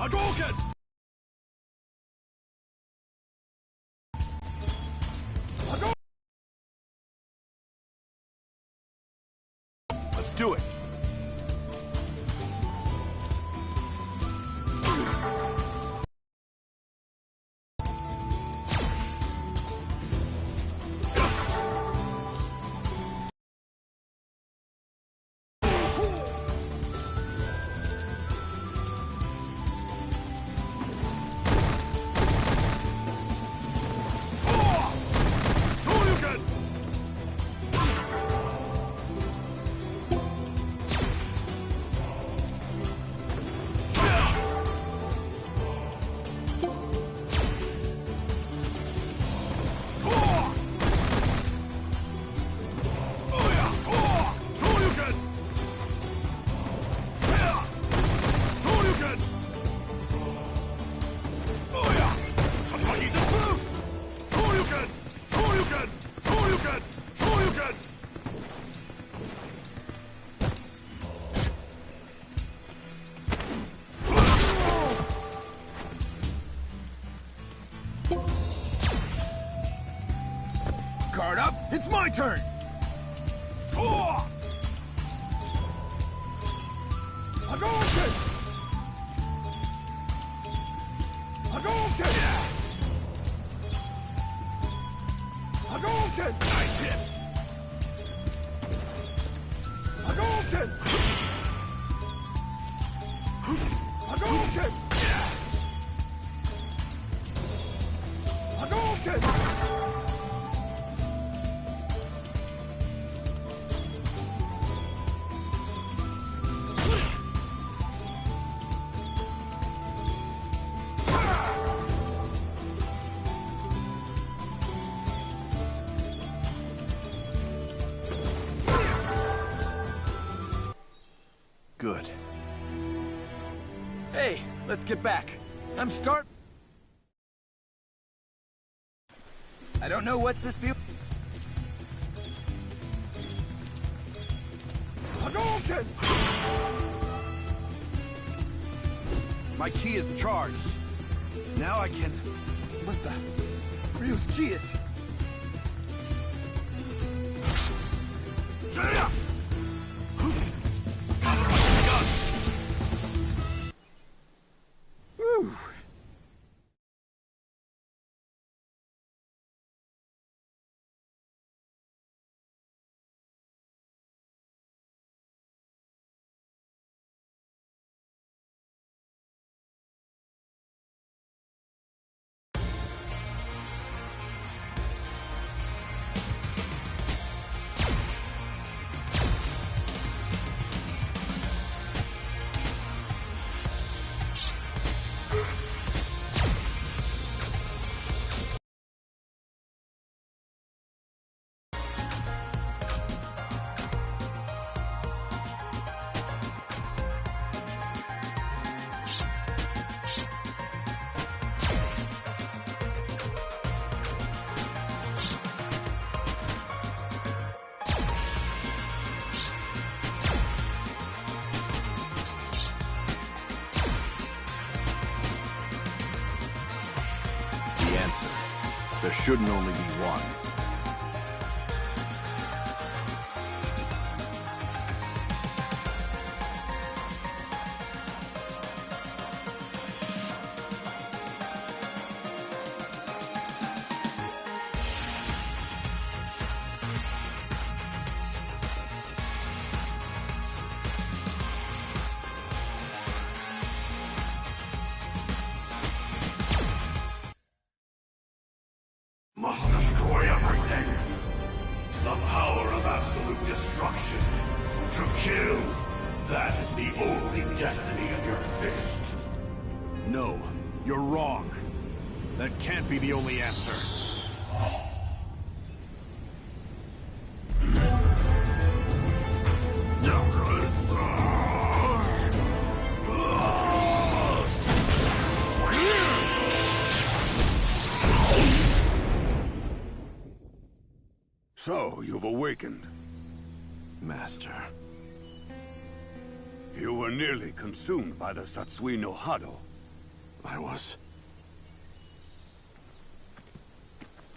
Hadouken! Let's do it. Guard up! It's my turn! Hadouken! Hadouken! Hadouken! Nice hit! Hadouken! Hadouken! Hadouken! Good. Hey, let's get back. I don't know what's this feel. Hadouken! My key is charged. Now I can... What the... Ryu's key is... Whew. There shouldn't only be one. Must destroy everything. The power of absolute destruction. To kill. That is the only destiny of your fist. No, you're wrong. That can't be the only answer. So, you've awakened. Master. You were nearly consumed by the Satsui no Hado.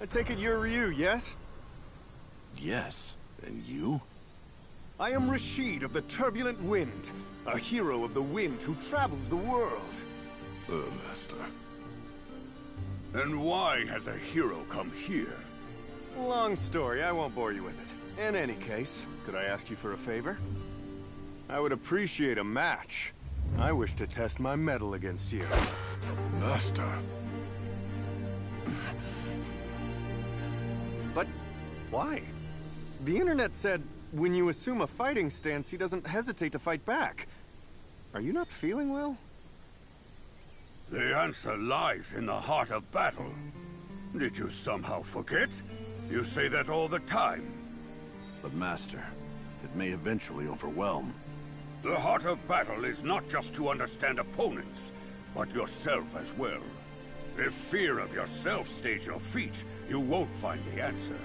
I take it you're Ryu, yes? Yes. And you? I am Rashid of the Turbulent Wind, a hero of the wind who travels the world. Master. And why has a hero come here? Long story, I won't bore you with it. In any case, could I ask you for a favor? I would appreciate a match. I wish to test my mettle against you. Master. But why? The internet said when you assume a fighting stance, he doesn't hesitate to fight back. Are you not feeling well? The answer lies in the heart of battle. Did you somehow forget? You say that all the time. But Master, it may eventually overwhelm. The heart of battle is not just to understand opponents, but yourself as well. If fear of yourself stays your feet, you won't find the answer.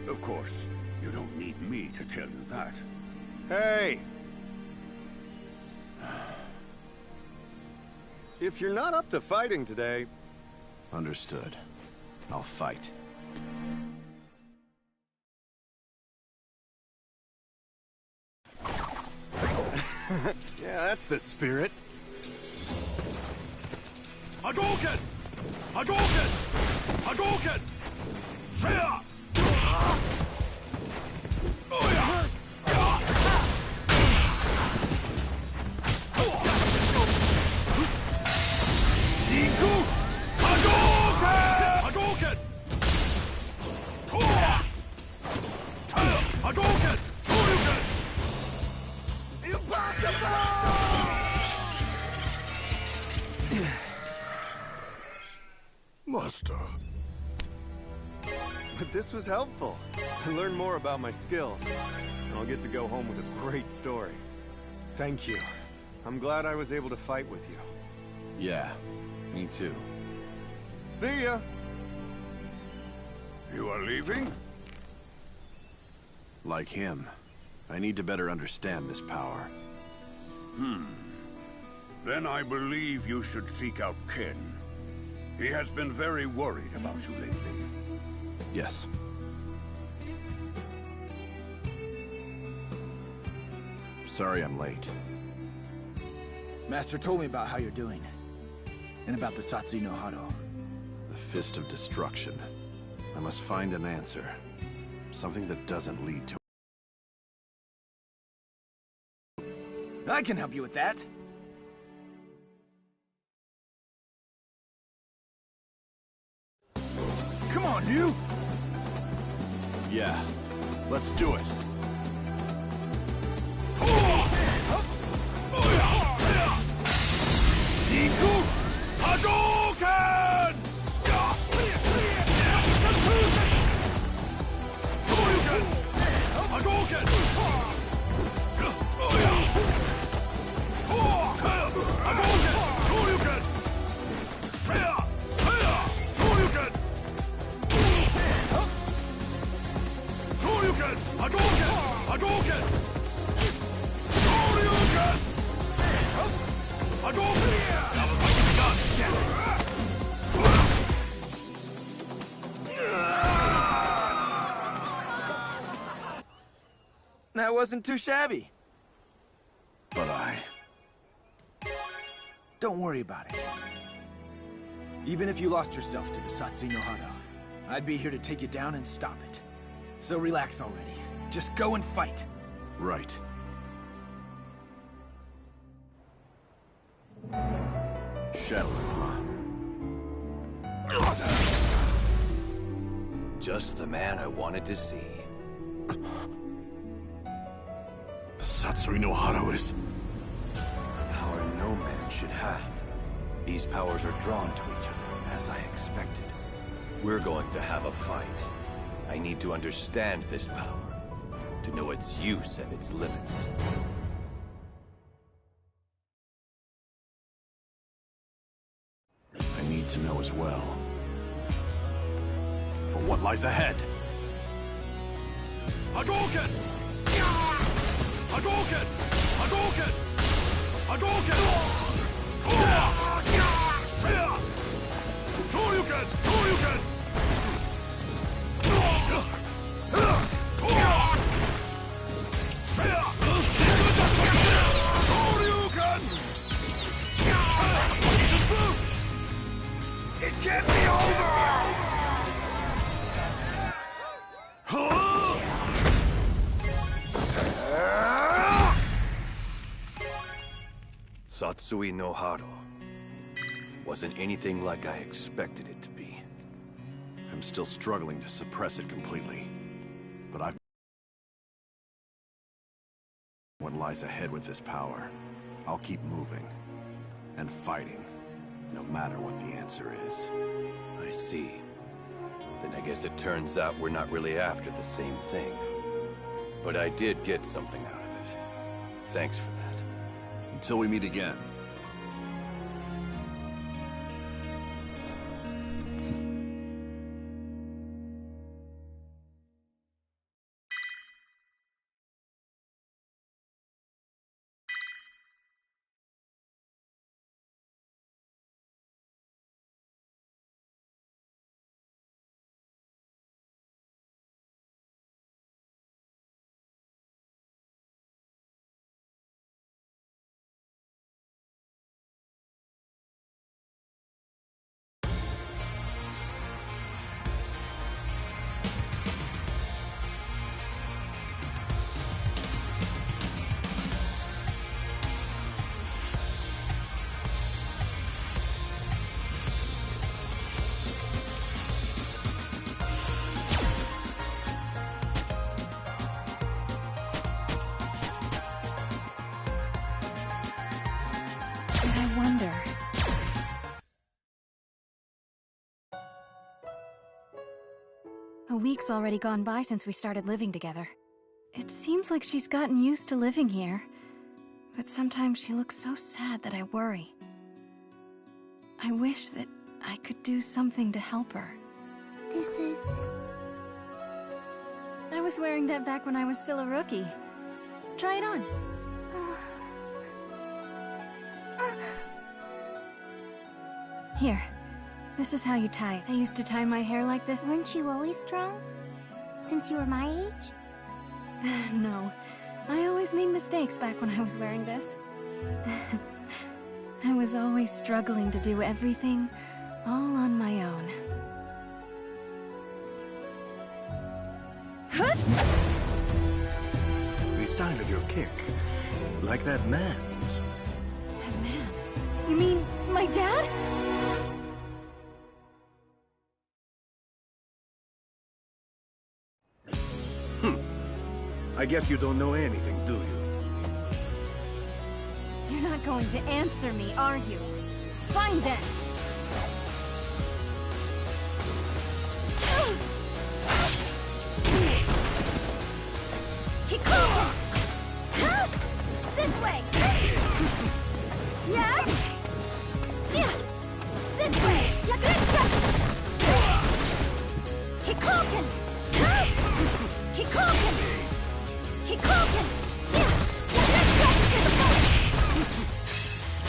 Of course, you don't need me to tell you that. Hey! If you're not up to fighting today... Understood. I'll fight. Yeah, that's the spirit. Hadouken! Hadouken! Hadouken! Fire! Master. But this was helpful. I learned more about my skills. And I'll get to go home with a great story. Thank you. I'm glad I was able to fight with you. Yeah, me too. See ya! You are leaving? Like him, I need to better understand this power. Then I believe you should seek out Ken. He has been very worried about you lately. Yes. Sorry I'm late. Master told me about how you're doing. And about the Satsui no Hado. The Fist of Destruction. I must find an answer. Something that doesn't lead to... I can help you with that. Come on, you! Yeah, let's do it. Hadouken! Hadouken! That wasn't too shabby. But Don't worry about it. Even if you lost yourself to the Satsui no Hado, I'd be here to take you down and stop it. So relax already. Just go and fight. Right. Shadow, huh? Just the man I wanted to see. The Satsui no Hado is... Power no man should have. These powers are drawn to each other, as I expected. We're going to have a fight. I need to understand this power, to know its use and its limits. I need to know as well. For what lies ahead. Hadouken! Hadouken! Hadouken! Hadouken! It can't be over! Satsui no Hado. Wasn't anything like I expected it to be. I'm still struggling to suppress it completely. But I've... what lies ahead with this power. I'll keep moving. And fighting. No matter what the answer is. I see. Then I guess it turns out we're not really after the same thing. But I did get something out of it. Thanks for that. Until we meet again. A week's already gone by since we started living together. It seems like she's gotten used to living here, but sometimes she looks so sad that I worry. I wish that I could do something to help her. This is... I was wearing that back when I was still a rookie. Try it on. Here. This is how you tie it. I used to tie my hair like this. Weren't you always strong? Since you were my age? No. I always made mistakes back when I was wearing this. I was always struggling to do everything all on my own. The style of your kick. Like that man's. That man? You mean my dad? I guess you don't know anything, do you? You're not going to answer me, are you? Fine then! Keep going! This way! Yeah? This way! Keep going! Keep going! Keep going!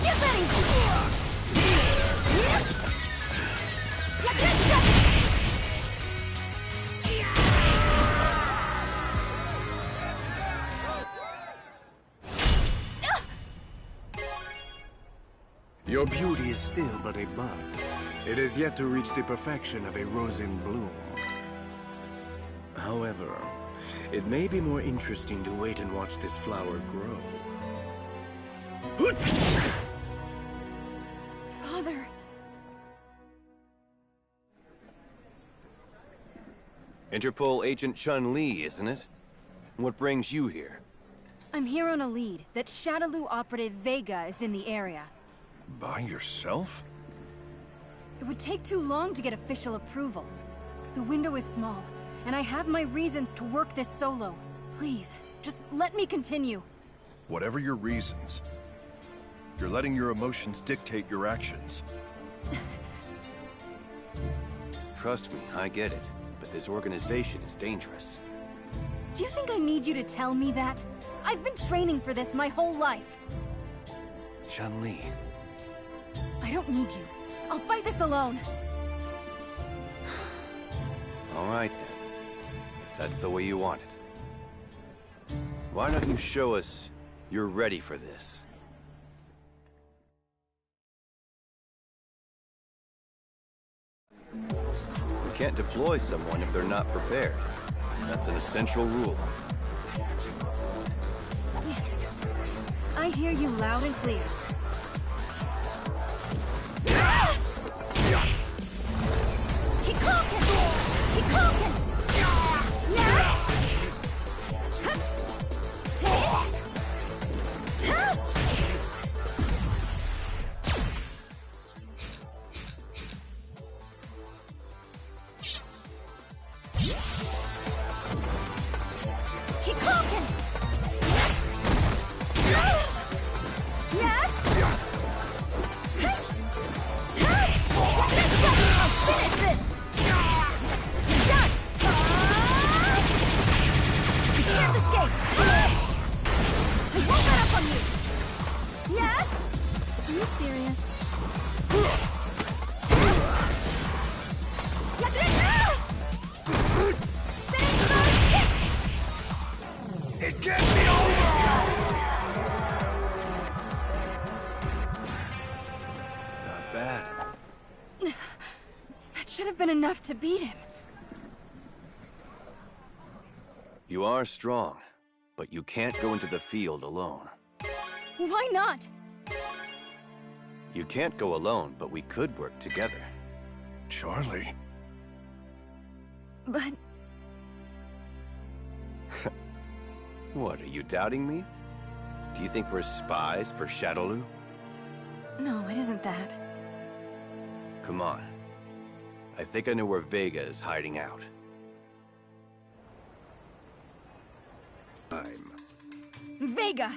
Get ready! Your beauty is still but a bud. It has yet to reach the perfection of a rose in bloom. However, it may be more interesting to wait and watch this flower grow. Father... Interpol Agent Chun-Li, isn't it? What brings you here? I'm here on a lead that Shadaloo operative Vega is in the area. By yourself? It would take too long to get official approval. The window is small, and I have my reasons to work this solo. Please, just let me continue. Whatever your reasons, you're letting your emotions dictate your actions. Trust me, I get it. But this organization is dangerous. Do you think I need you to tell me that? I've been training for this my whole life. Chun-Li. I don't need you. I'll fight this alone. All right, then. If that's the way you want it. Why don't you show us you're ready for this? You can't deploy someone if they're not prepared. That's an essential rule. Yes. I hear you loud and clear. Keep cooking! Keep cooking! Yeah! Keep cooking! I'll finish this! You're done! You can't escape! I won't let up on you! Yes? Are you serious? It gets me over! Not bad. That should have been enough to beat him. You are strong, but you can't go into the field alone. Why not? You can't go alone, but we could work together. Charlie? But... What, are you doubting me? Do you think we're spies for Shadowloo? no, it isn't that. Come on. I think I know where Vega is hiding out. Vega!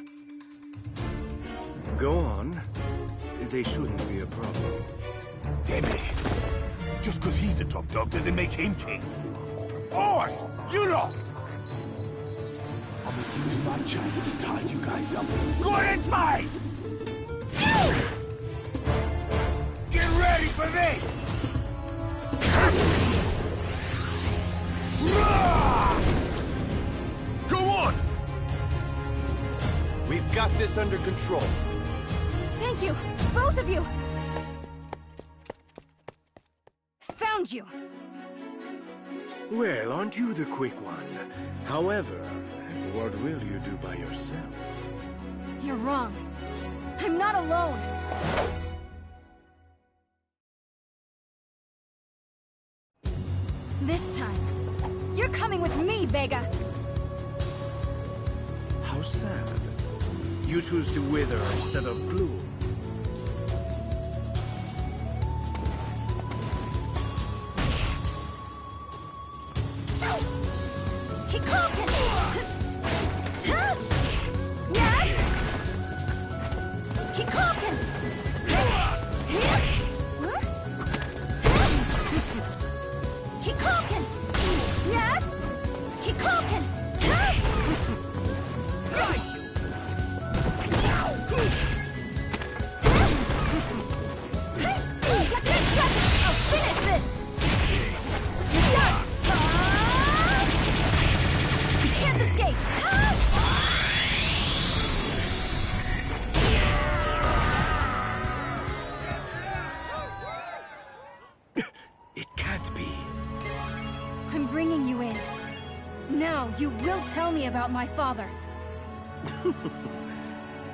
Go on. They shouldn't be a problem. Damn it! Just because he's the top dog doesn't make him king. Horse! You lot! I'm gonna use my giant to tie you guys up. Good and tight! Get ready for this! Go on! We've got this under control. Thank you, both of you! Found you! Well, aren't you the quick one? However, what will you do by yourself? You're wrong. I'm not alone. This time, you're coming with me, Vega! How sad. You choose to wither instead of bloom. Keep cooking! Yeah! Keep cooking! Keep cooking! Yeah! Keep cooking! I'll finish this! You're done! You can't escape! It can't be. I'm bringing you in. Now you will tell me about my father.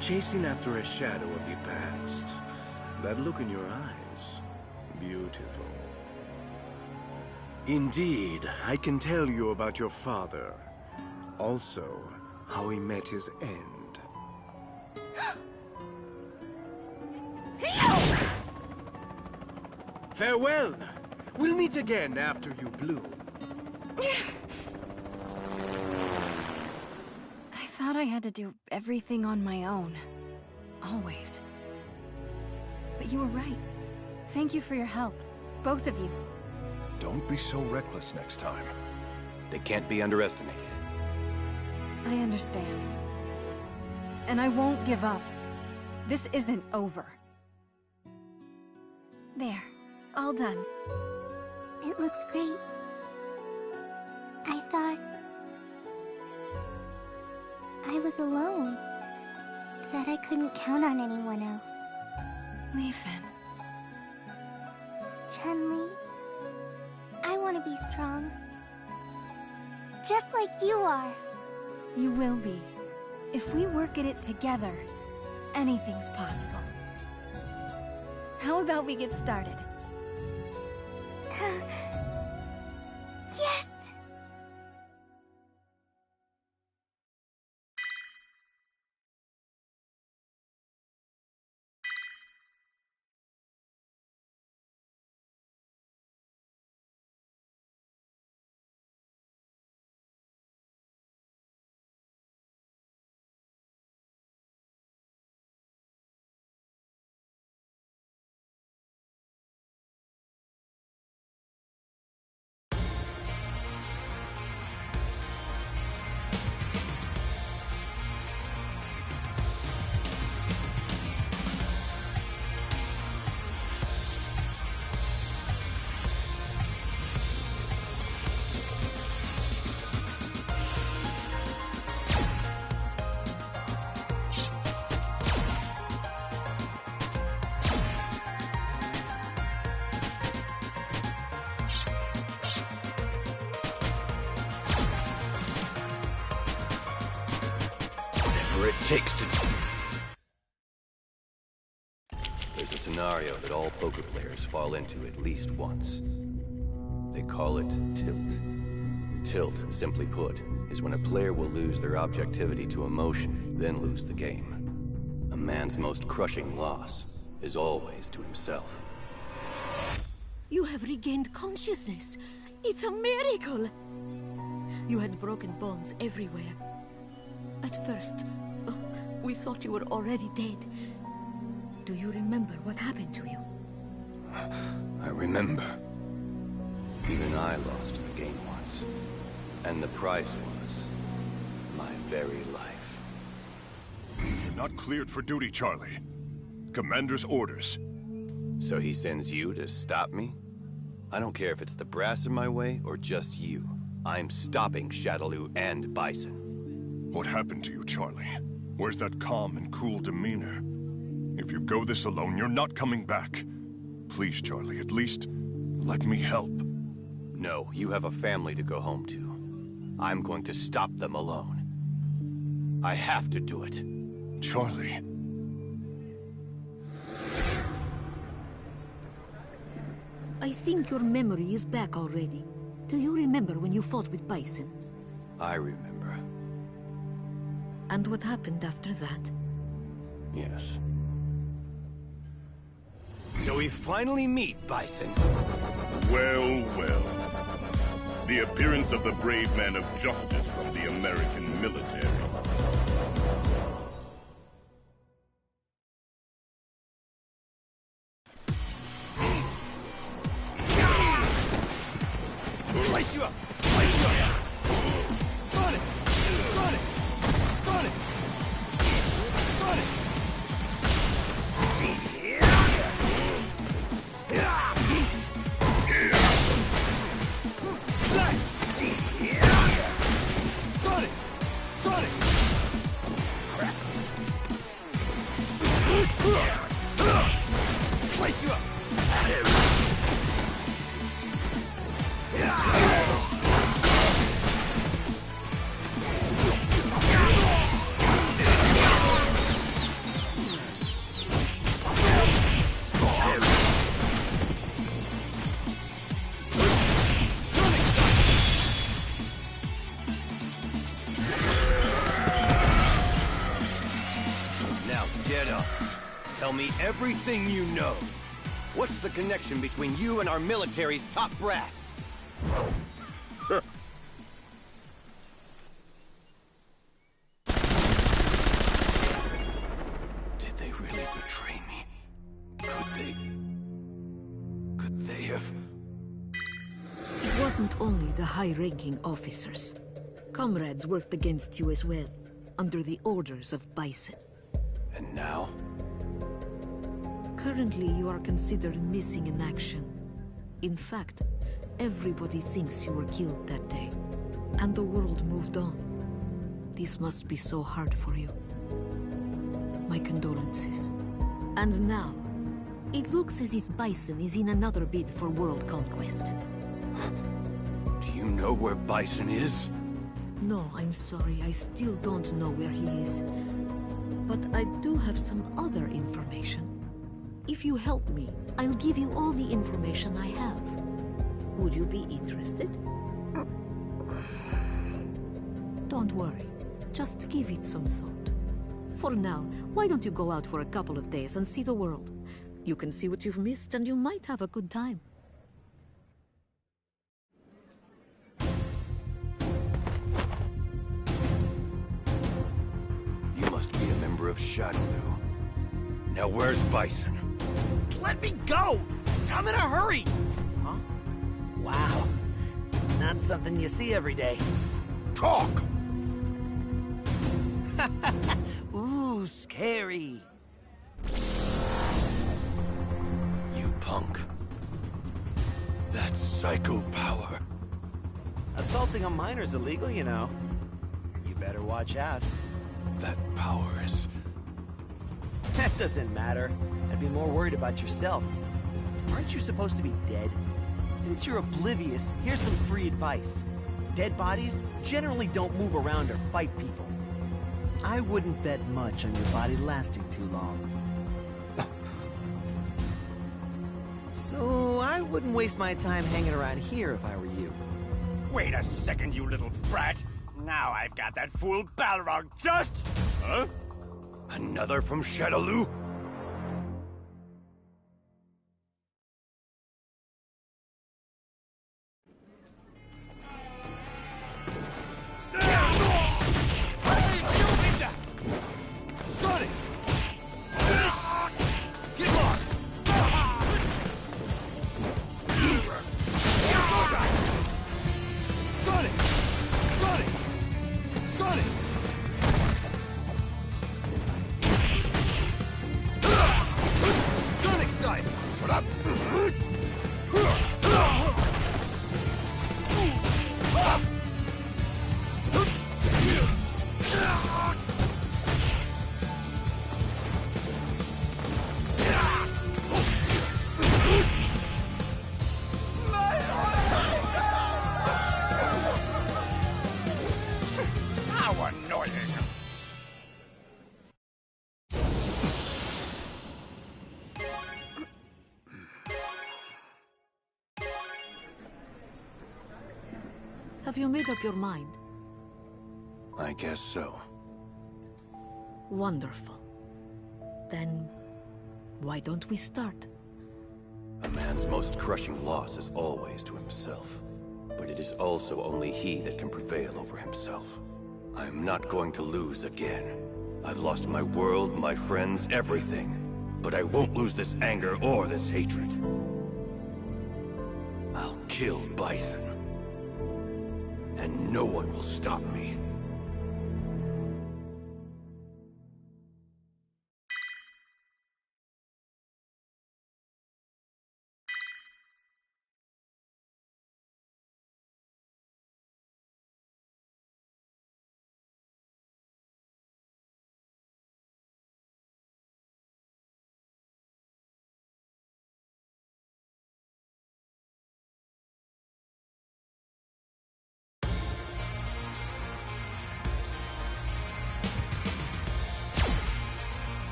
Chasing after a shadow of the past. That look in your eyes. Beautiful. Indeed, I can tell you about your father. Also, how he met his end. Farewell! We'll meet again after you bloom. I thought I had to do everything on my own. Always. But you were right. Thank you for your help. Both of you. Don't be so reckless next time. They can't be underestimated. I understand. And I won't give up. This isn't over. There. All done. It looks great. I thought I was alone. That I couldn't count on anyone else. Leifin. Chun-Li, I want to be strong. Just like you are. You will be. If we work at it together, anything's possible. How about we get started? Yes! It takes to... There's a scenario that all poker players fall into at least once. They call it tilt. Tilt, simply put, is when a player will lose their objectivity to emotion, then lose the game. A man's most crushing loss is always to himself. You have regained consciousness. It's a miracle! You had broken bones everywhere. At first, we thought you were already dead. Do you remember what happened to you? I remember. Even I lost the game once. And the price was my very life. You're not cleared for duty, Charlie. Commander's orders. So he sends you to stop me? I don't care if it's the brass in my way or just you. I'm stopping Shadaloo and Bison. What happened to you, Charlie? Where's that calm and cool demeanor? If you go this alone, you're not coming back. Please, Charlie, at least let me help. No, you have a family to go home to. I'm going to stop them alone. I have to do it. Charlie. I think your memory is back already. Do you remember when you fought with Bison? I remember. And what happened after that? Yes. So we finally meet, Bison. Well, well. The appearance of the brave man of justice from the American military. Slice you up! Slice you up! Sonic! Sonic! Sonic! Sonic! Sonic! Sonic! Slice you up! Tell me everything you know. What's the connection between you and our military's top brass? Did they really betray me? Could they have... It wasn't only the high-ranking officers. Comrades worked against you as well, under the orders of Bison. And now? Currently, you are considered missing in action. In fact, everybody thinks you were killed that day. And the world moved on. This must be so hard for you. My condolences. And now, it looks as if Bison is in another bid for world conquest. Do you know where Bison is? No, I'm sorry. I still don't know where he is. But I do have some other information. If you help me, I'll give you all the information I have. Would you be interested? Don't worry. Just give it some thought. For now, why don't you go out for a couple of days and see the world? You can see what you've missed and you might have a good time. You must be a member of Shadowloo. Now where's Bison? Let me go! I'm in a hurry! Huh? Wow. Not something you see every day. Talk! Ooh, scary. You punk. That's psycho power. Assaulting a minor's illegal, you know. You better watch out. That power is... That doesn't matter. I'd be more worried about yourself. Aren't you supposed to be dead? Since you're oblivious, here's some free advice. Dead bodies generally don't move around or fight people. I wouldn't bet much on your body lasting too long. So I wouldn't waste my time hanging around here if I were you. Wait a second, you little brat. Now I've got that fool Balrog just... Huh? Another from Shadowloo? Have you made up your mind? I guess so. Wonderful. Then, why don't we start? A man's most crushing loss is always to himself. But it is also only he that can prevail over himself. I'm not going to lose again. I've lost my world, my friends, everything. But I won't lose this anger or this hatred. I'll kill Bison. And no one will stop me.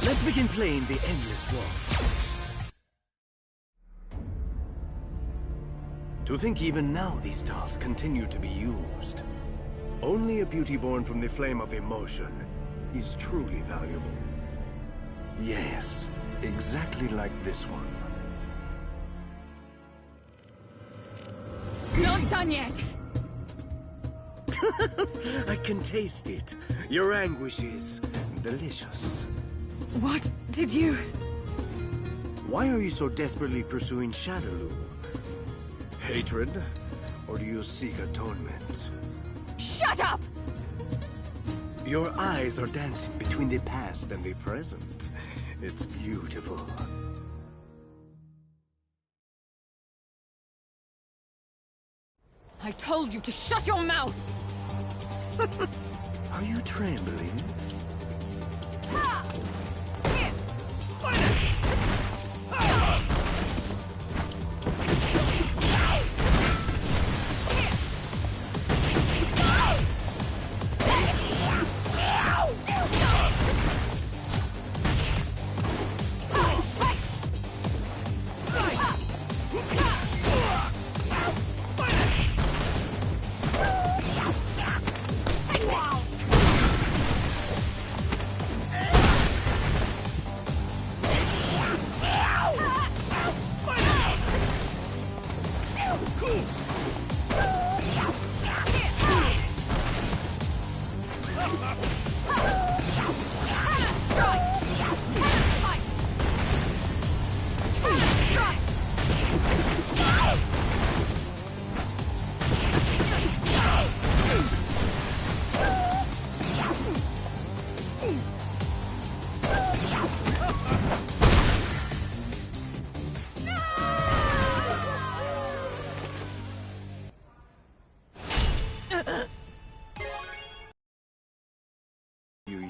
Let's begin playing the endless waltz. To think even now these dolls continue to be used. Only a beauty born from the flame of emotion is truly valuable. Yes, exactly like this one. Not done yet! I can taste it. Your anguish is delicious. What did you... Why are you so desperately pursuing Shadowloo? Hatred? Or do you seek atonement? Shut up! Your eyes are dancing between the past and the present. It's beautiful. I told you to shut your mouth! Are you trembling?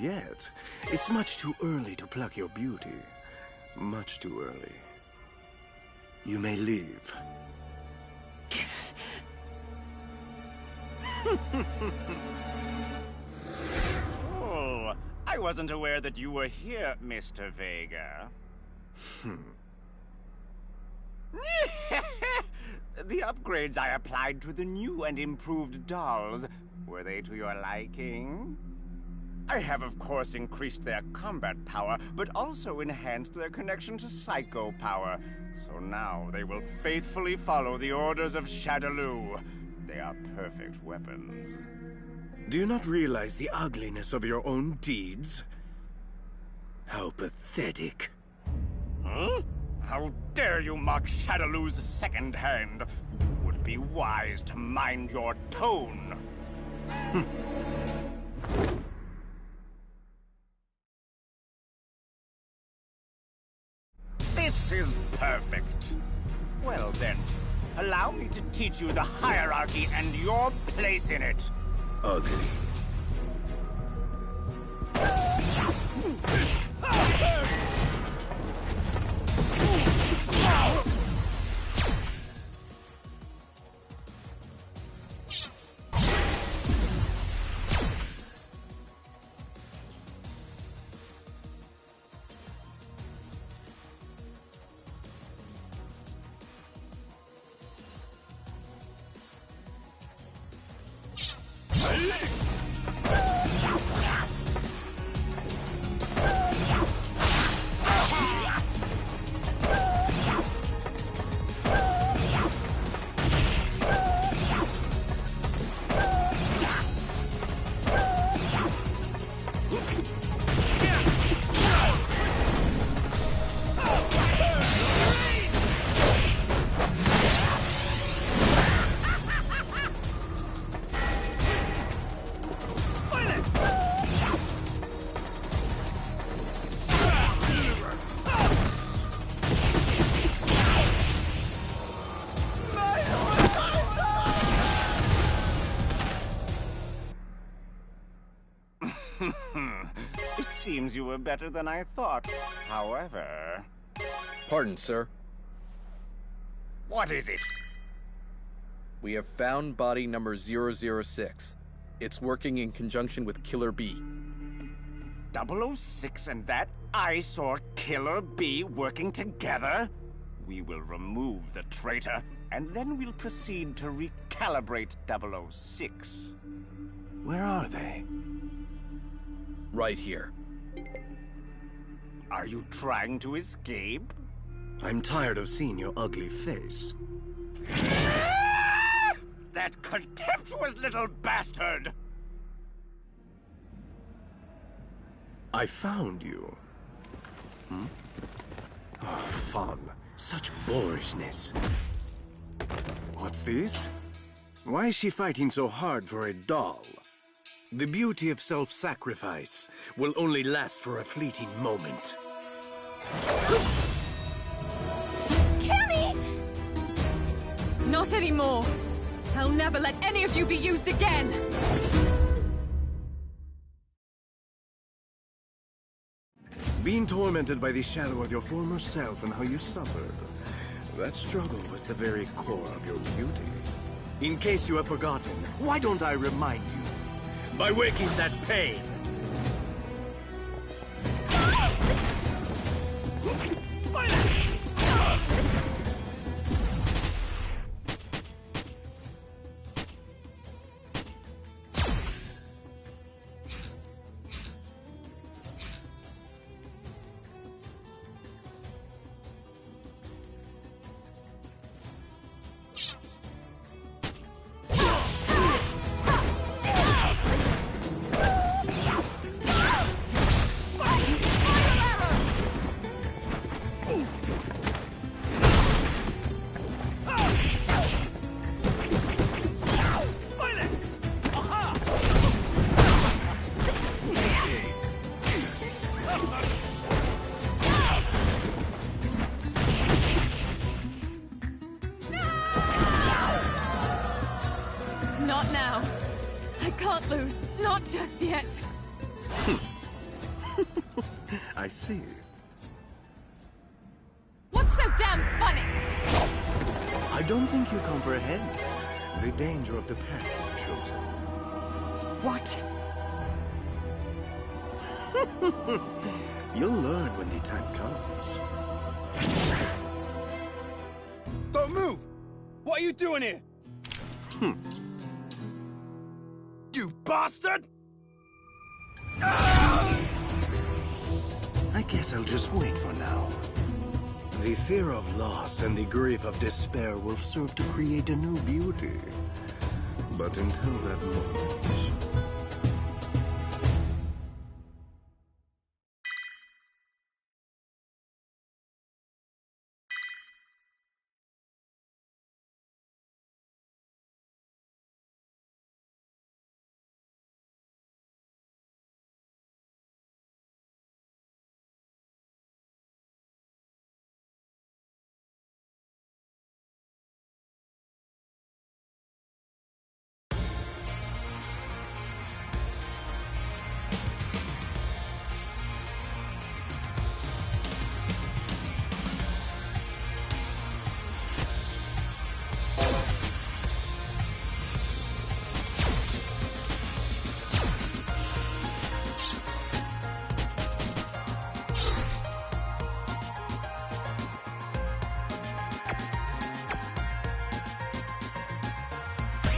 Yet. It's much too early to pluck your beauty. Much too early. You may leave. Oh, I wasn't aware that you were here, Mr. Vega. The upgrades I applied to the new and improved dolls, were they to your liking? I have, of course, increased their combat power, but also enhanced their connection to psycho power. So now they will faithfully follow the orders of Shadaloo. They are perfect weapons. Do you not realize the ugliness of your own deeds? How pathetic. Huh? How dare you mock Shadaloo's second hand? Would be wise to mind your tone. This is perfect. Well then, allow me to teach you the hierarchy and your place in it. Ugly. It seems you were better than I thought. However... Pardon, sir. What is it? We have found body number 006. It's working in conjunction with Killer B. 006 and that eyesore Killer B working together? We will remove the traitor, and then we'll proceed to recalibrate 006. Where are they? Right here. Are you trying to escape? I'm tired of seeing your ugly face. That contemptuous little bastard! I found you. Oh, fun. Such boorishness. What's this? Why is she fighting so hard for a doll? The beauty of self-sacrifice will only last for a fleeting moment. Cammy! Not anymore. I'll never let any of you be used again. Being tormented by the shadow of your former self and how you suffered. That struggle was the very core of your beauty. In case you have forgotten, why don't I remind you? By waking that pain! Not now. I can't lose. Not just yet. I see. What's so damn funny? I don't think you comprehend the danger of the path you've chosen. What? You'll learn when the time comes. Don't move! What are you doing here? You bastard! I guess I'll just wait for now. The fear of loss and the grief of despair will serve to create a new beauty. But until that moment...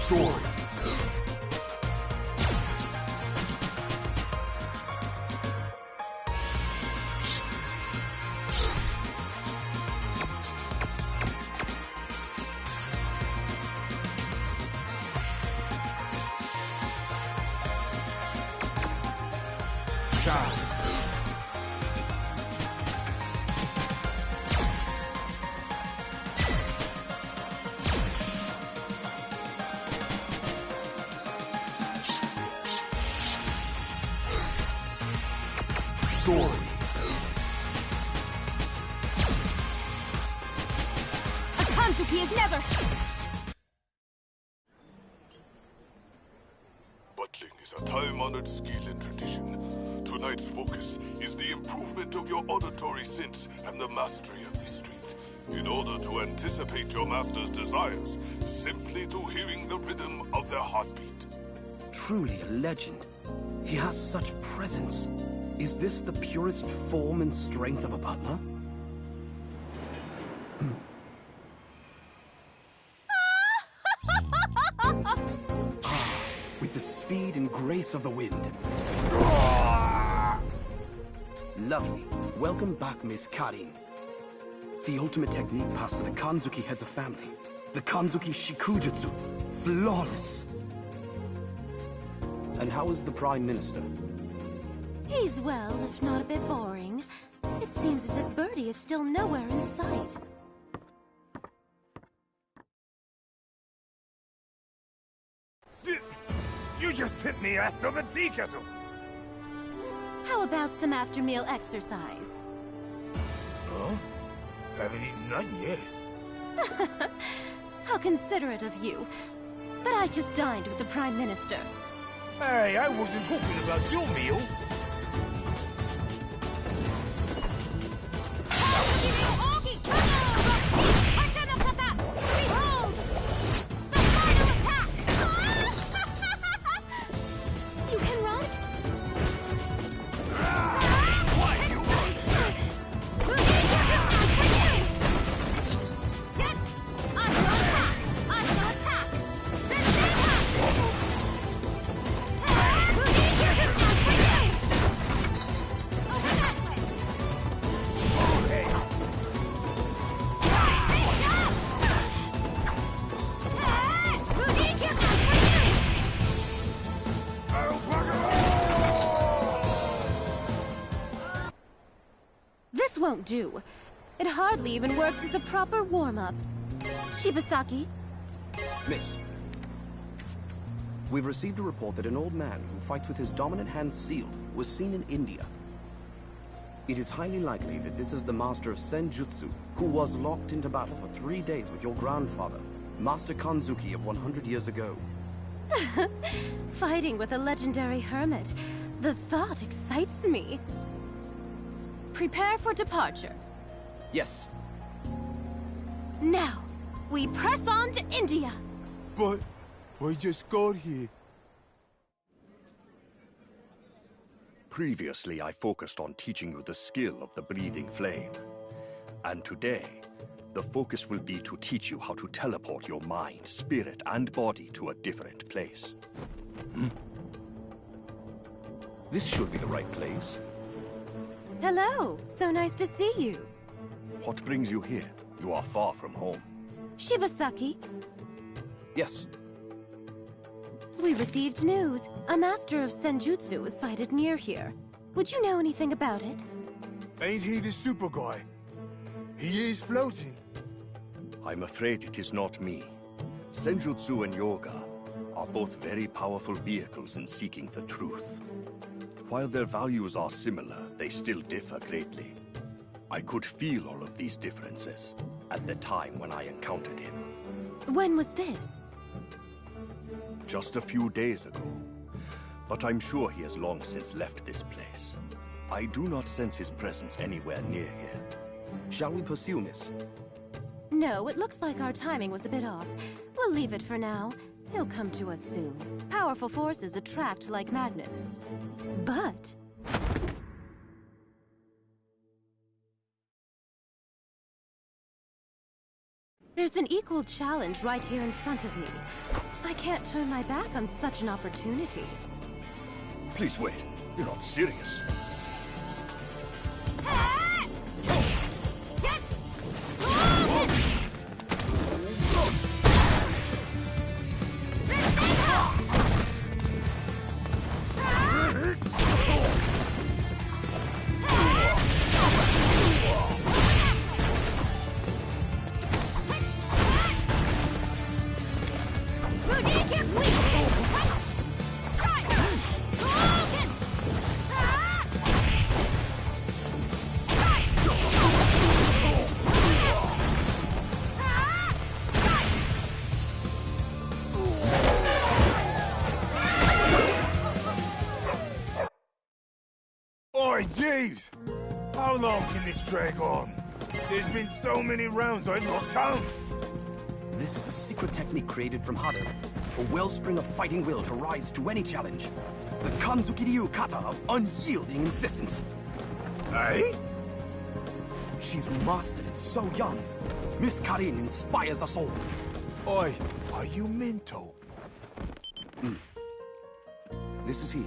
Story. Story. A Kanzuki is never... Butling is a time-honored skill and tradition. Tonight's focus is the improvement of your auditory sense and the mastery of the strength. In order to anticipate your master's desires, simply through hearing the rhythm of their heartbeat. Truly a legend. He has such presence. Is this the purest form and strength of a butler? With the speed and grace of the wind. Lovely. Welcome back, Miss Karin. The ultimate technique passed to the Kanzuki heads of family. The Kanzuki Shikujutsu. Flawless. And how is the Prime Minister? He's well, if not a bit boring. It seems as if Birdie is still nowhere in sight. You just hit me ass of a tea kettle! How about some after-meal exercise? haven't eaten nothing yet. How considerate of you. But I just dined with the Prime Minister. Hey, I wasn't talking about your meal. You can run? This won't do. It hardly even works as a proper warm-up. Shibasaki? Miss, we've received a report that an old man who fights with his dominant hand sealed was seen in India. It is highly likely that this is the master of Senjutsu, who was locked into battle for 3 days with your grandfather, Master Kanzuki of 100 years ago. Fighting with a legendary hermit. The thought excites me. Prepare for departure. Yes. Now, we press on to India. But we just got here. Previously, I focused on teaching you the skill of the breathing flame. And today, the focus will be to teach you how to teleport your mind, spirit, and body to a different place. This should be the right place. Hello, so nice to see you. What brings you here? You are far from home. Shibasaki? Yes. We received news. A master of Senjutsu was sighted near here. Would you know anything about it? Ain't he the super guy? He is floating. I'm afraid it is not me. Senjutsu and yoga are both very powerful vehicles in seeking the truth. While their values are similar, they still differ greatly. I could feel all of these differences at the time when I encountered him. When was this? Just a few days ago. But I'm sure he has long since left this place. I do not sense his presence anywhere near here. Shall we pursue, miss? No, it looks like our timing was a bit off. We'll leave it for now. He'll come to us soon. Powerful forces attract like magnets. But... there's an equal challenge right here in front of me. I can't turn my back on such an opportunity. Please wait. You're not serious. Oi, Jeeves! How long can this drag on? There's been so many rounds I've lost count. This is a secret technique created from Hado, a wellspring of fighting will to rise to any challenge. The Kanzuki Ryu kata of unyielding insistence. Eh? She's mastered it so young. Miss Karin inspires us all. Oi, are you mental? This is he.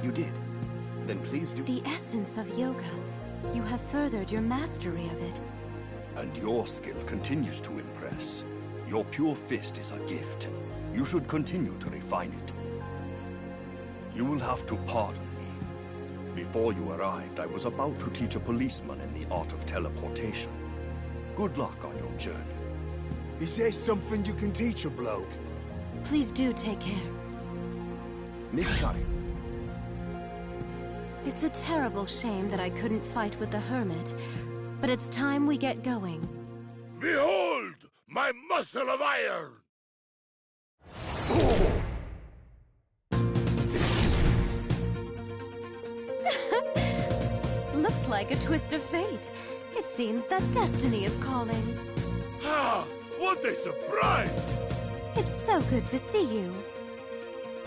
You did. Then please do... The essence of yoga. You have furthered your mastery of it. And your skill continues to impress. Your pure fist is a gift. You should continue to refine it. You will have to pardon me. Before you arrived, I was about to teach a policeman in the art of teleportation. Good luck on your journey. Is there something you can teach a bloke? Please do take care. Miss Karin. It's a terrible shame that I couldn't fight with the Hermit, but it's time we get going. Behold, my muscle of iron! Looks like a twist of fate. It seems that destiny is calling. Ah, what a surprise! It's so good to see you.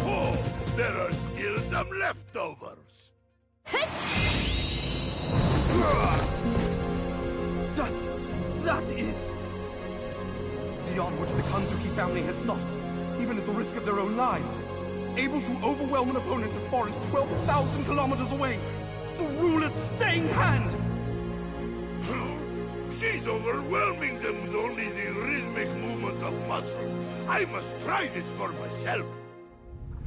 Oh, there are still some leftovers. That is... beyond which the Kanzuki family has sought, even at the risk of their own lives. Able to overwhelm an opponent as far as 12,000 kilometers away. The ruler's staying hand! She's overwhelming them with only the rhythmic movement of muscle. I must try this for myself.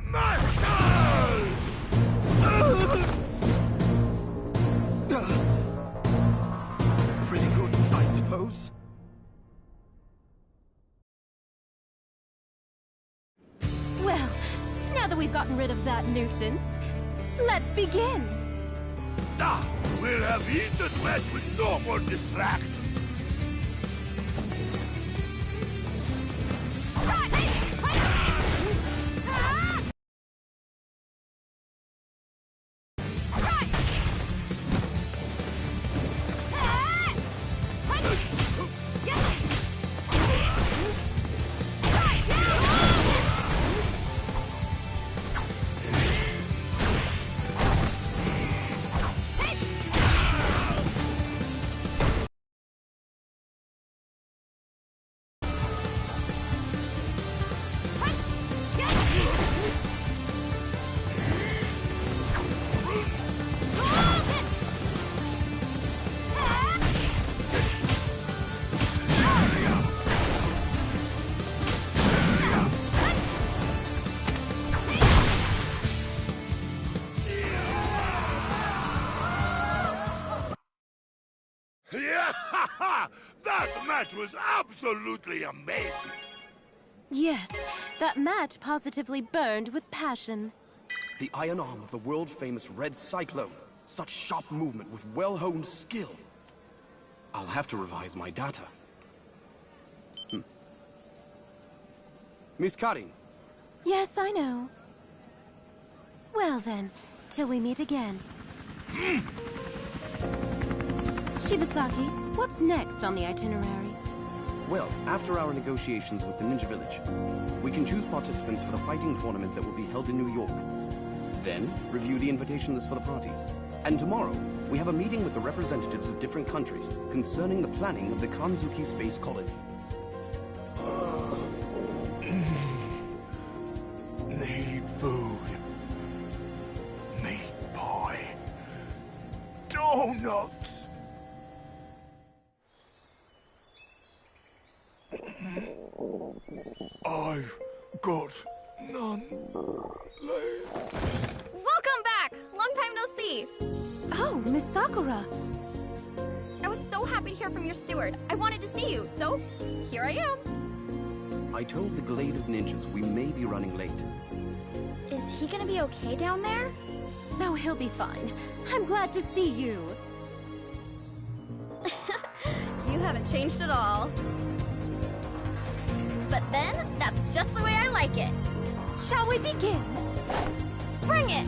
Muscle! Pretty good, I suppose. Well, now that we've gotten rid of that nuisance, let's begin. Ah, we'll have heated match with no more distractions. That match was absolutely amazing! Yes, that match positively burned with passion. The iron arm of the world-famous Red Cyclone. Such sharp movement with well-honed skill. I'll have to revise my data. Miss Karin. Yes, I know. Well then, till we meet again. Shibasaki, what's next on the itinerary? Well, after our negotiations with the Ninja Village, we can choose participants for the fighting tournament that will be held in New York. Then, review the invitation list for the party. And tomorrow, we have a meeting with the representatives of different countries concerning the planning of the Kanzuki Space Colony. Need food. Meat pie. Donuts. I've got none left. Welcome back! Long time no see. Oh, Miss Sakura. I was so happy to hear from your steward. I wanted to see you, so here I am. I told the Glade of Ninjas we may be running late. Is he gonna be okay down there? No, he'll be fine. I'm glad to see you. You haven't changed at all. But then, that's just the way I like it. Shall we begin? Bring it!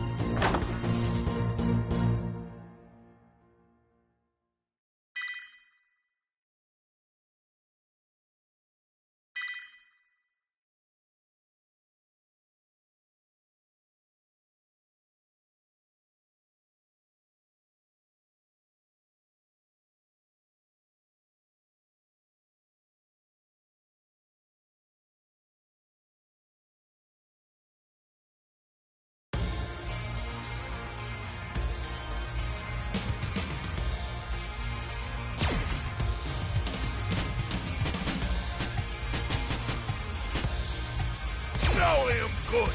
Now I am good!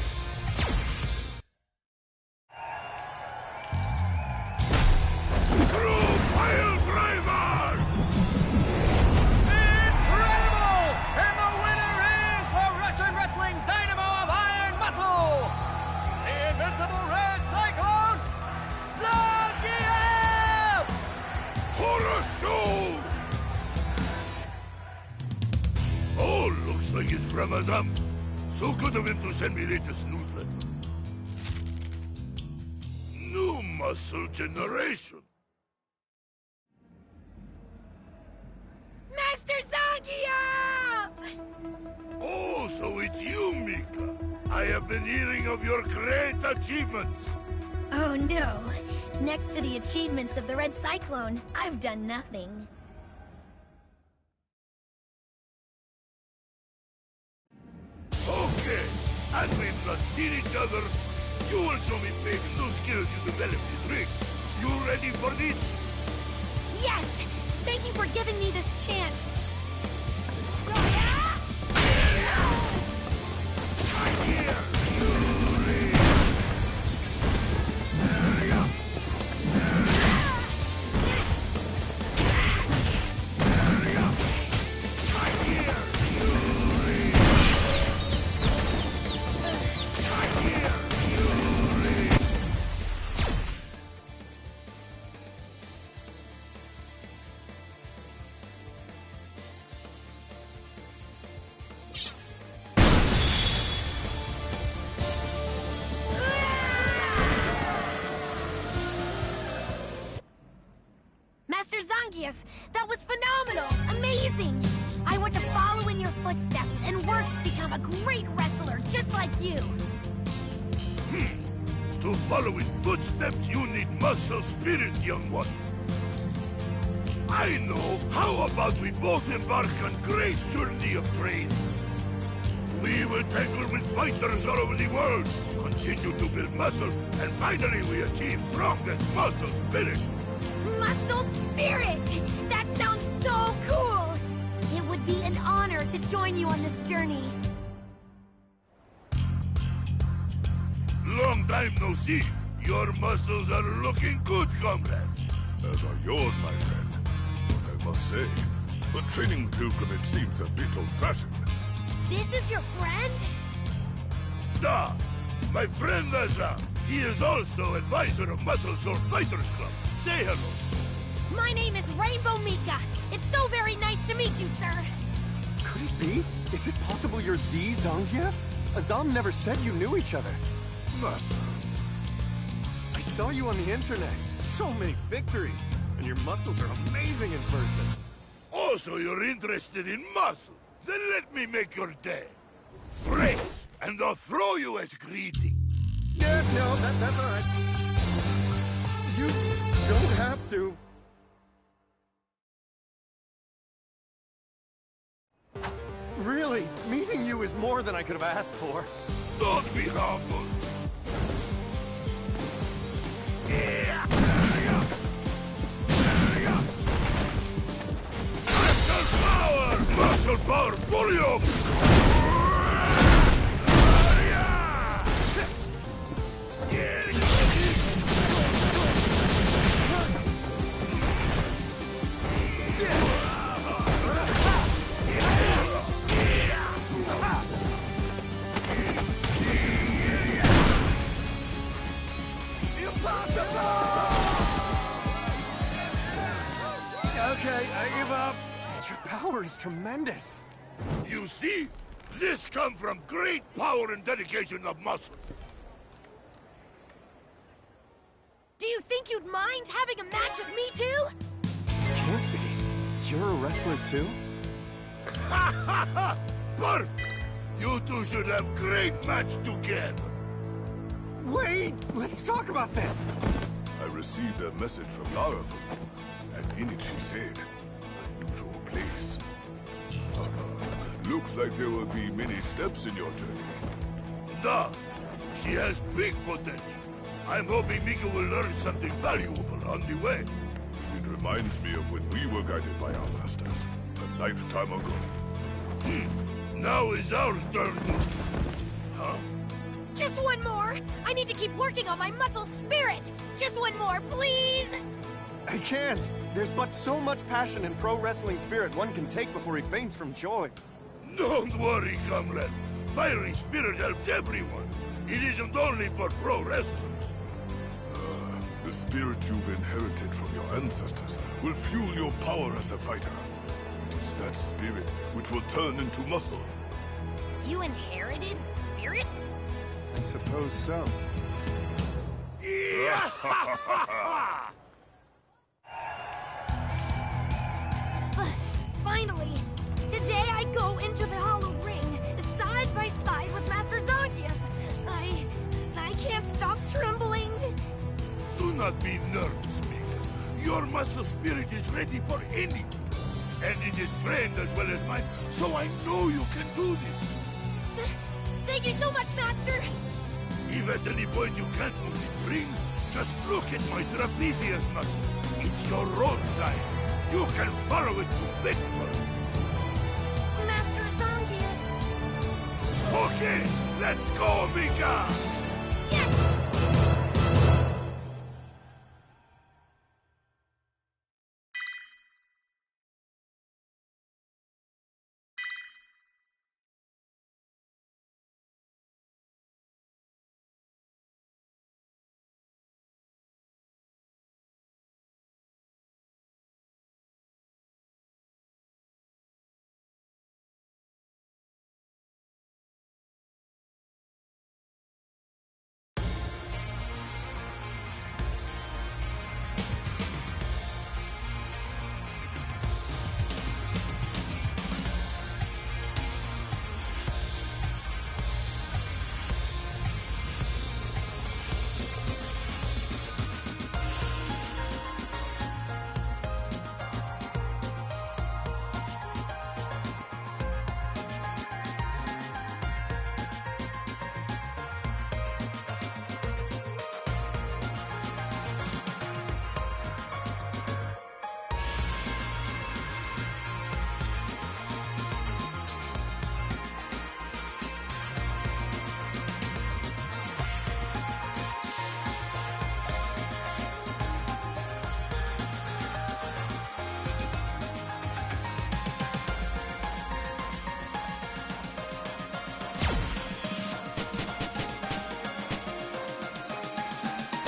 Screw pile driver! Incredible! And the winner is the Russian Wrestling Dynamo of Iron Muscle! The Invincible Red Cyclone, like it's from Azam. So good of him to send me latest newsletter. New muscle generation. Master Zangief! Oh, so it's you, Mika. I have been hearing of your great achievements. Oh no. Next to the achievements of the Red Cyclone, I've done nothing. Okay, as we've not seen each other, you will show me big new skills you developed in ring. You ready for this? Yes! Thank you for giving me this chance. Master Zangief, that was phenomenal! Amazing! I want to follow in your footsteps and work to become a great wrestler just like you. To follow in footsteps, you need muscle spirit, young one. I know. How about we both embark on great journey of training? We will tangle with fighters all over the world, continue to build muscle, and finally we achieve strongest muscle spirit. Muscle Spirit! That sounds so cool! It would be an honor to join you on this journey. Long time no see. Your muscles are looking good, comrade. As are yours, my friend. But I must say, the training pilgrimage seems a bit old-fashioned. This is your friend? Da! My friend Azam. He is also advisor of Muscle Soul Fighters Club. Say hello. My name is Rainbow Mika. It's so very nice to meet you, sir. Could it be? Is it possible you're the Zangief? Azam never said you knew each other. Master. I saw you on the internet. So many victories. And your muscles are amazing in person. Also, you're interested in muscle. Then let me make your day. Brace, and I'll throw you as greeting. Yeah, no, that's all right. You don't have to. Really, meeting you is more than I could have asked for. Don't be humble. Muscle power, folio! Okay, I give up. Your power is tremendous. You see? This comes from great power and dedication of muscle. Do you think you'd mind having a match with me too? Can't be. You're a wrestler too? Ha ha ha! Perfect! You two should have great match together. Wait! Let's talk about this! I received a message from Lara for you, and in it she said, the usual place. Looks like there will be many steps in your journey. Duh! She has big potential. I'm hoping Mika will learn something valuable on the way. It reminds me of when we were guided by our masters, a lifetime ago. Now is our turn to... Huh? Just one more! I need to keep working on my muscle spirit! Just one more, please! I can't! There's but so much passion and pro wrestling spirit one can take before he faints from joy. Don't worry, comrade. Fiery spirit helps everyone. It isn't only for pro wrestlers. The spirit you've inherited from your ancestors will fuel your power as a fighter. It is that spirit which will turn into muscle. You inherited spirit? I suppose so. Finally! Today I go into the Hollowed Ring, side by side with Master Zangief. I can't stop trembling. Do not be nervous, Mick. Your muscle spirit is ready for anything. And it is trained as well as mine, so I know you can do this. Thank you so much, Master! If at any point you can't move the ring, just look at my trapezius muscle. It's your roadside. You can follow it to victory. Master Zangief. Okay, let's go, Mika! Yes!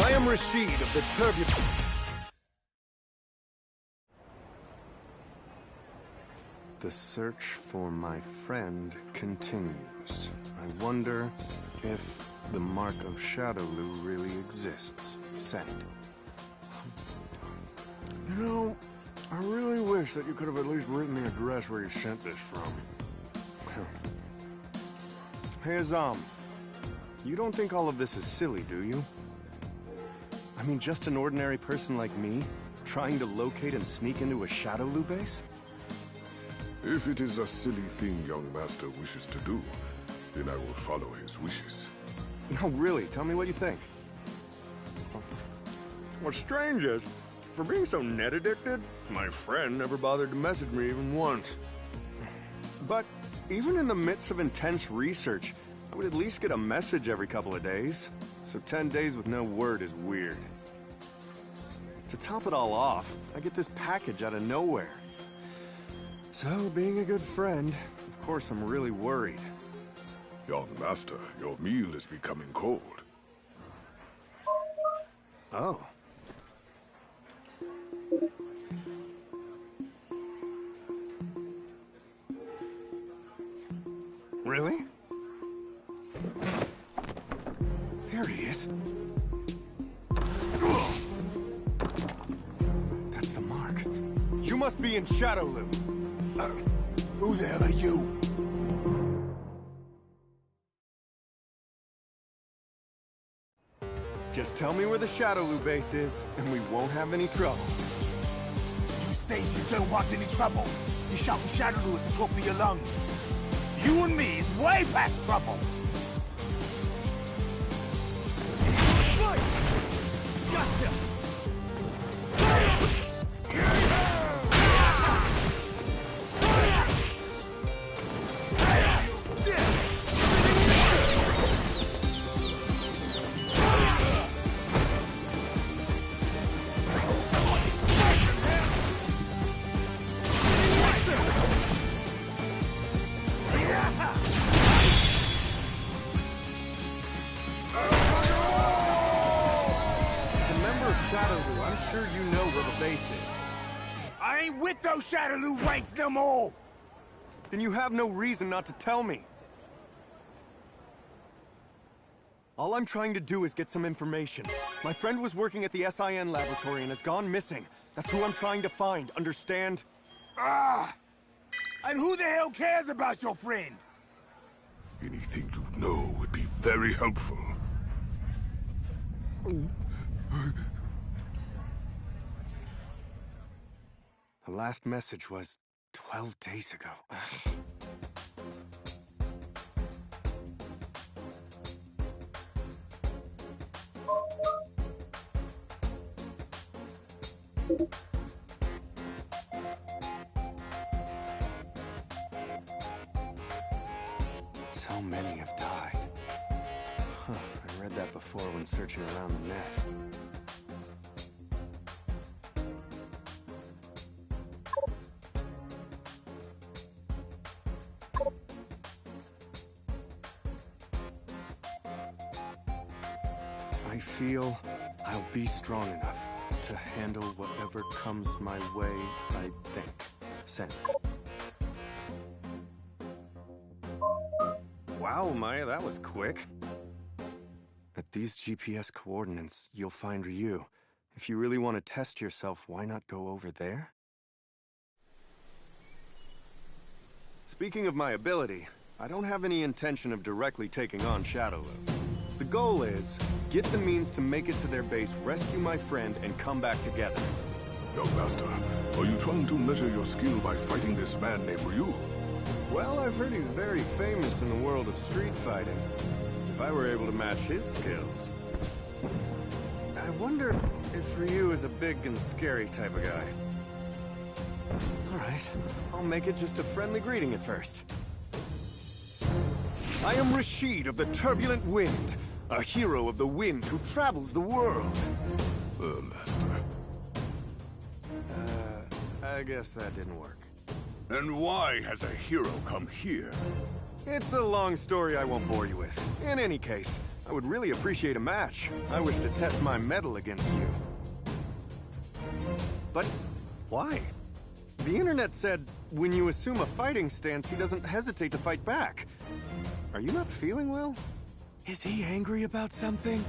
I am Rashid of the Turbulent... The search for my friend continues. I wonder if the mark of Shadowloo really exists. Send. You know, I really wish that you could have at least written the address where you sent this from. Hey, Azam. You don't think all of this is silly, do you? I mean, just an ordinary person like me, trying to locate and sneak into a Shadowloo base? If it is a silly thing young master wishes to do, then I will follow his wishes. No, really, tell me what you think. What's strange is, for being so net-addicted, my friend never bothered to message me even once. But even in the midst of intense research, I would at least get a message every couple of days. So 10 days with no word is weird. To top it all off, I get this package out of nowhere. So, being a good friend, of course I'm really worried. Young master, your meal is becoming cold. Oh. Really? There he is. That's the mark. You must be in Shadowloo. Who the hell are you? Just tell me where the Shadowloo base is, and we won't have any trouble. You say you don't want any trouble. You shout Shadowloo at the top of your lungs. You and me is way past trouble. Gotcha! I ain't with those Shadowloo ranks no more! Then you have no reason not to tell me. All I'm trying to do is get some information. My friend was working at the SIN laboratory and has gone missing. That's who I'm trying to find, understand? Ah! And who the hell cares about your friend? Anything you know would be very helpful. The last message was 12 days ago. So many have died. Huh, I read that before when searching around the net. I feel I'll be strong enough to handle whatever comes my way, I think. Send. Wow, Maya, that was quick. At these GPS coordinates, you'll find Ryu. If you really want to test yourself, why not go over there? Speaking of my ability, I don't have any intention of directly taking on Shadowloop. The goal is, get the means to make it to their base, rescue my friend, and come back together. Young Master, are you trying to measure your skill by fighting this man named Ryu? Well, I've heard he's very famous in the world of street fighting. If I were able to match his skills... I wonder if Ryu is a big and scary type of guy. Alright, I'll make it just a friendly greeting at first. I am Rashid of the Turbulent Wind, a hero of the wind who travels the world. Master. I guess that didn't work. And why has a hero come here? It's a long story I won't bore you with. In any case, I would really appreciate a match. I wish to test my mettle against you. But why? The internet said when you assume a fighting stance, he doesn't hesitate to fight back. Are you not feeling well? Is he angry about something?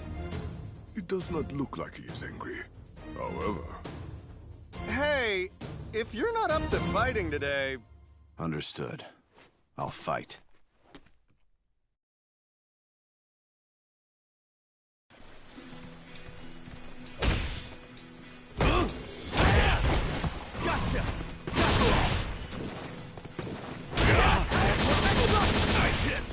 It does not look like he is angry. However... Hey, if you're not up to fighting today... Understood. I'll fight. Gotcha! Nice hit!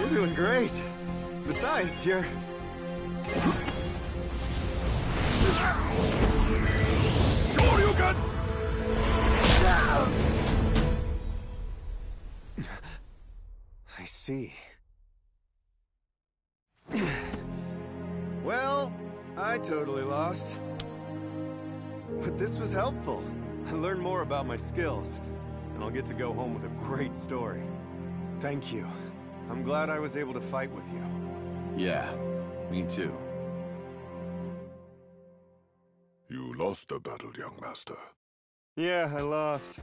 You're doing great. Besides, you're... Shoryuken! I see. Well, I totally lost. But this was helpful. I learned more about my skills, and I'll get to go home with a great story. Thank you. I'm glad I was able to fight with you. Yeah, me too. You lost the battle, young master. Yeah, I lost.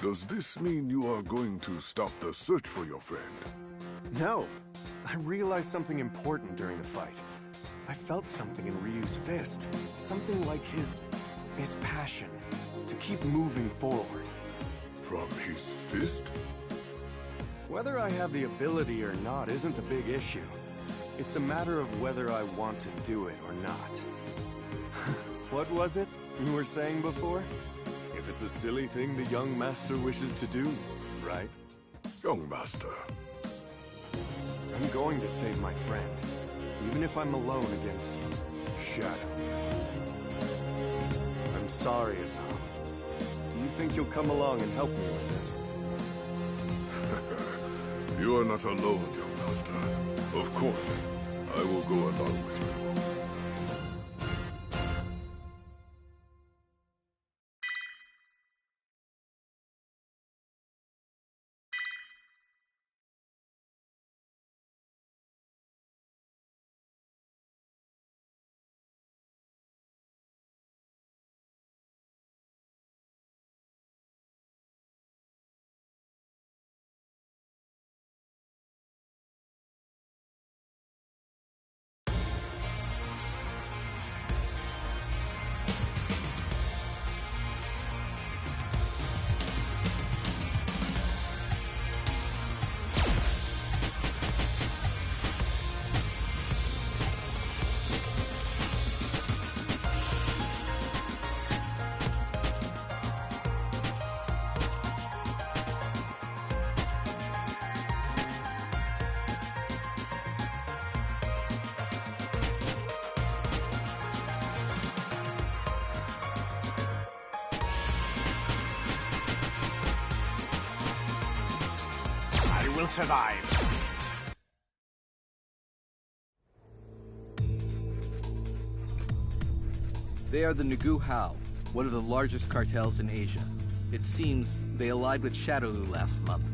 Does this mean you are going to stop the search for your friend? No. I realized something important during the fight. I felt something in Ryu's fist. Something like his passion to keep moving forward. From his fist? Whether I have the ability or not isn't the big issue. It's a matter of whether I want to do it or not. What was it you were saying before? If it's a silly thing the young master wishes to do, right? Young master. I'm going to save my friend, even if I'm alone against Shadow. I'm sorry, Azam. Do you think you'll come along and help me with this? You are not alone, young master. Of course, I will go along with you. Will survive. They are the Nagu Hao, one of the largest cartels in Asia. It seems they allied with Shadowloo last month.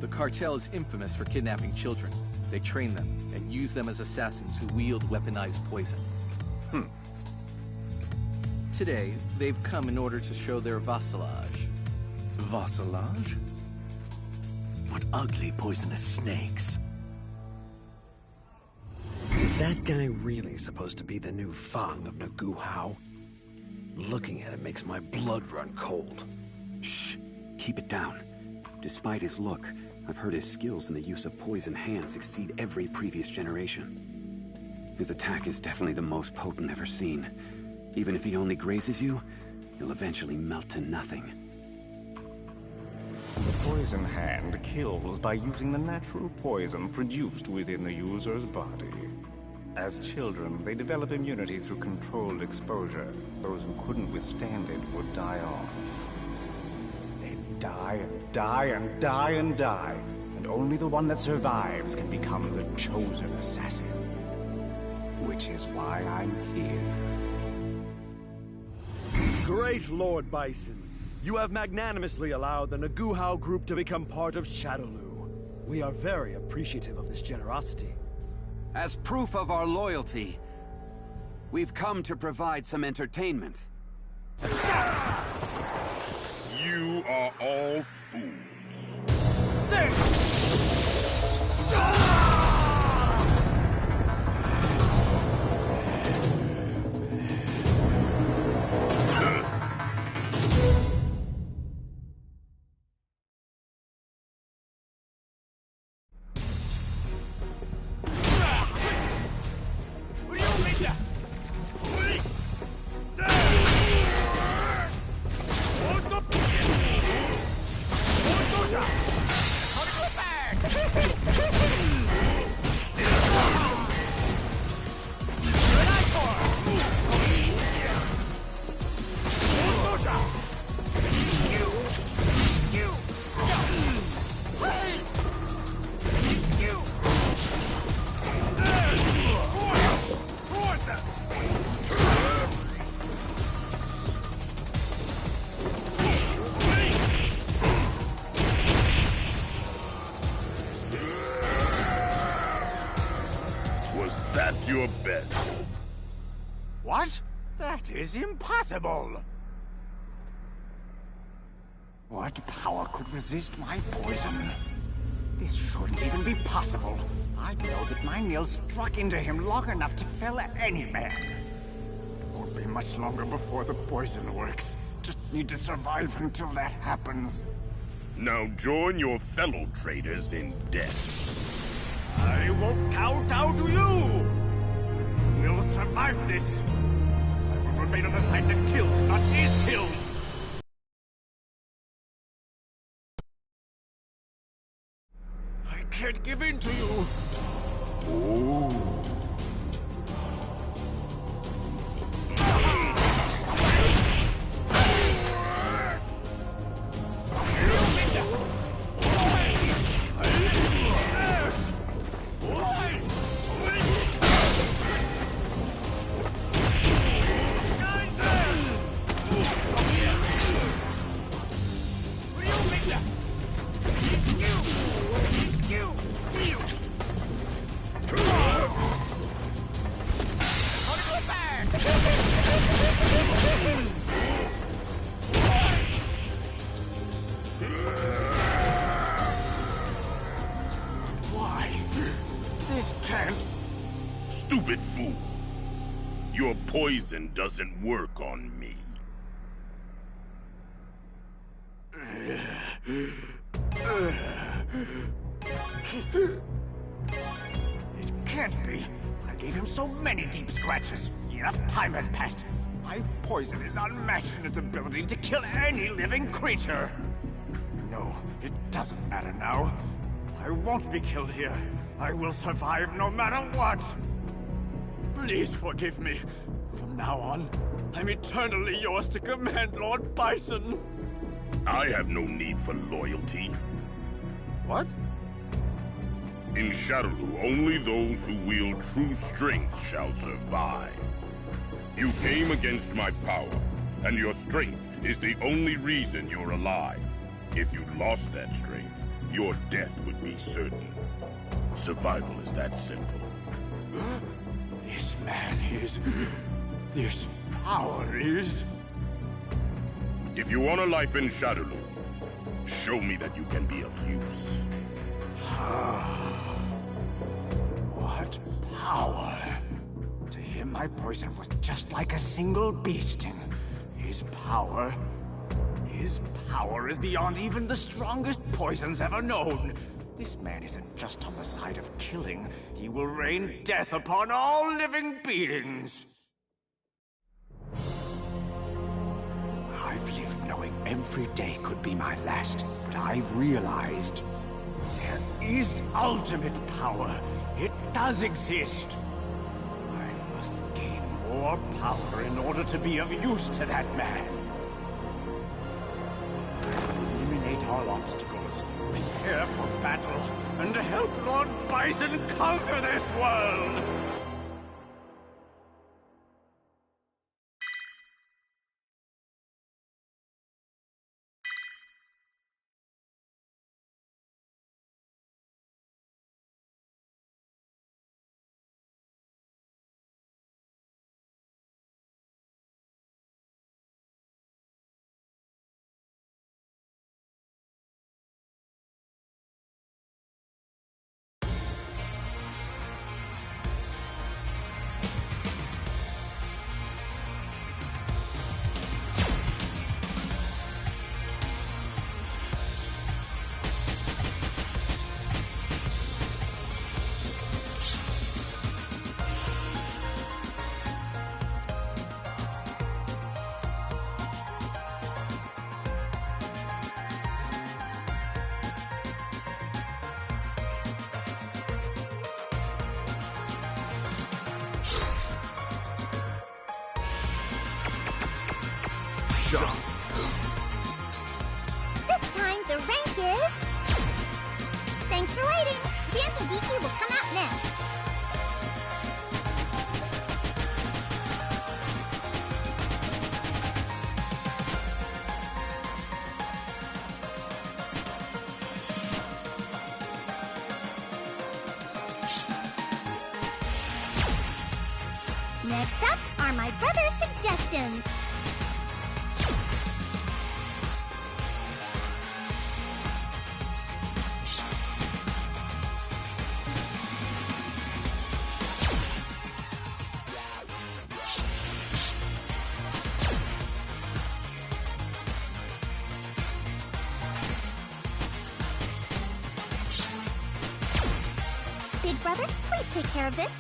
The cartel is infamous for kidnapping children. They train them and use them as assassins who wield weaponized poison. Today, they've come in order to show their vassalage. Vassalage? What ugly poisonous snakes. Is that guy really supposed to be the new Fang of Nagu Hao? Looking at it makes my blood run cold. Shh! Keep it down. Despite his look, I've heard his skills in the use of poison hands exceed every previous generation. His attack is definitely the most potent ever seen. Even if he only grazes you, he'll eventually melt to nothing. The poison hand kills by using the natural poison produced within the user's body. As children, they develop immunity through controlled exposure. Those who couldn't withstand it would die off. They'd die and die and die and die, and only the one that survives can become the chosen assassin. Which is why I'm here. Great Lord Bison. You have magnanimously allowed the Nagu Hao group to become part of Shadowloo. We are very appreciative of this generosity. As proof of our loyalty, we've come to provide some entertainment. You are all fools. Your best. What? That is impossible! What power could resist my poison? This shouldn't even be possible. I know that my nails struck into him long enough to fell any man. Won't be much longer before the poison works. Just need to survive until that happens. Now join your fellow traders in death. I won't cow down to you! We'll survive this. I will remain on the side that kills, not is killed. I can't give in to you. Ooh. Stupid fool. Your poison doesn't work on me. It can't be. I gave him so many deep scratches. Enough time has passed. My poison is unmatched in its ability to kill any living creature. No, it doesn't matter now. I won't be killed here. I will survive no matter what. Please forgive me. From now on, I'm eternally yours to command, Lord Bison. I have no need for loyalty. What? In Shadowloo, only those who wield true strength shall survive. You came against my power, and your strength is the only reason you're alive. If you lost that strength, your death would be certain. Survival is that simple. This man is... This power is... If you want a life in Shadowloo, show me that you can be of use. What power? To him, my poison was just like a single bee sting. His power is beyond even the strongest poisons ever known. This man isn't just on the side of killing. He will rain death upon all living beings. I've lived knowing every day could be my last, but I've realized there is ultimate power. It does exist. I must gain more power in order to be of use to that man. Eliminate all obstacles, prepare for battle, and help Lord Bison conquer this world! This time the rank is... Thanks for waiting. Dancing DQ will come out next. Next up are my brother's suggestions. Big brother, please take care of this.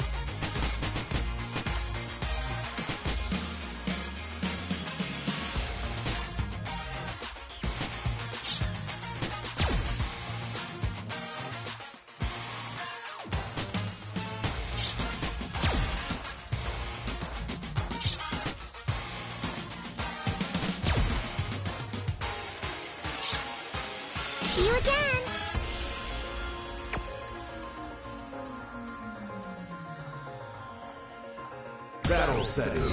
See you again! Battle settings.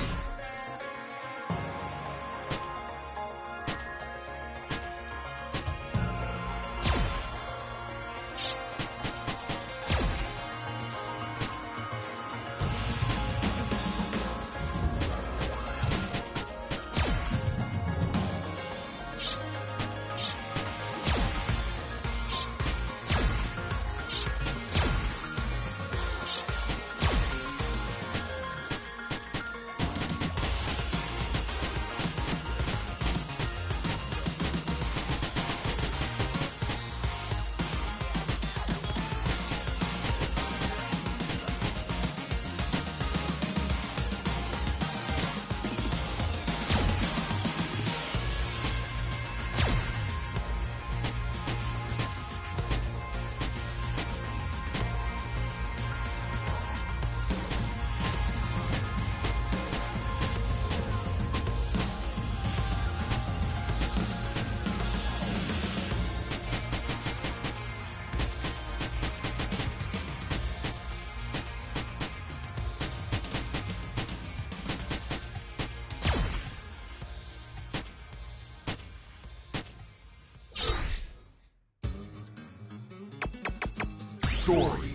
Story.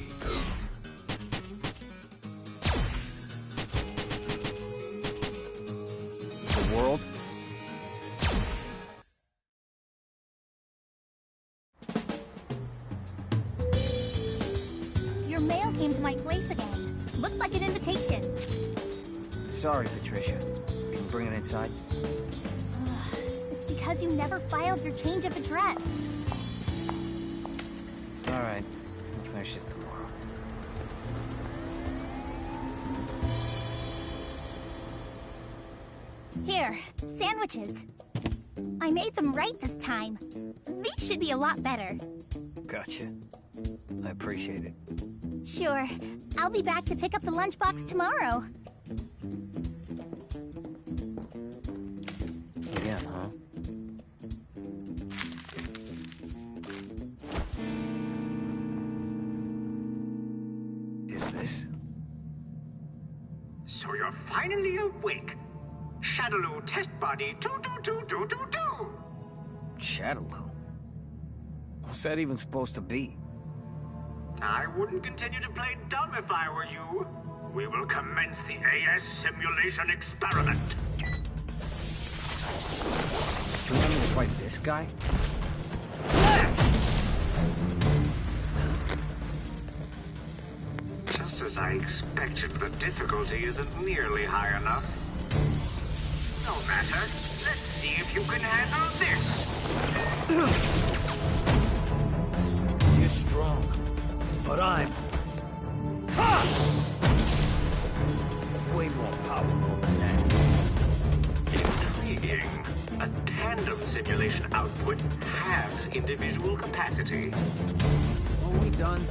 The world? Your mail came to my place again. Looks like an invitation. Sorry, Patricia. Can you bring it inside? It's because you never filed your change of address. All right. We'll finish this tomorrow. Here, sandwiches. I made them right this time. These should be a lot better. Gotcha. I appreciate it. Sure. I'll be back to pick up the lunchbox tomorrow. Again, huh? Is this? So you're finally awake. Shadaloo test body 2222222. Shadaloo? What's that even supposed to be? I wouldn't continue to play dumb if I were you. We will commence the AS simulation experiment. Do you want me to fight this guy? Just as I expected, the difficulty isn't nearly high enough. No matter. Let's see if you can handle this. You're strong, but I'm way more powerful than that. Intriguing. A tandem simulation output halves individual capacity. Are we done?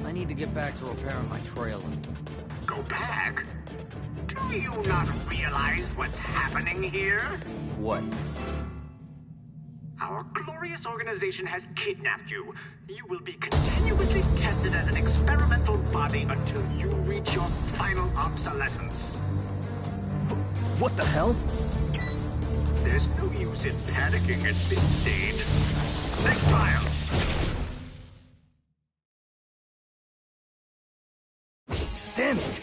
I need to get back to repairing my trailer. Go back? Do you not realize what's happening here? What? Our glorious organization has kidnapped you. You will be continuously tested as an experimental body until you reach your final obsolescence. What the hell? There's no use in panicking at this stage. Next trial. Damn it!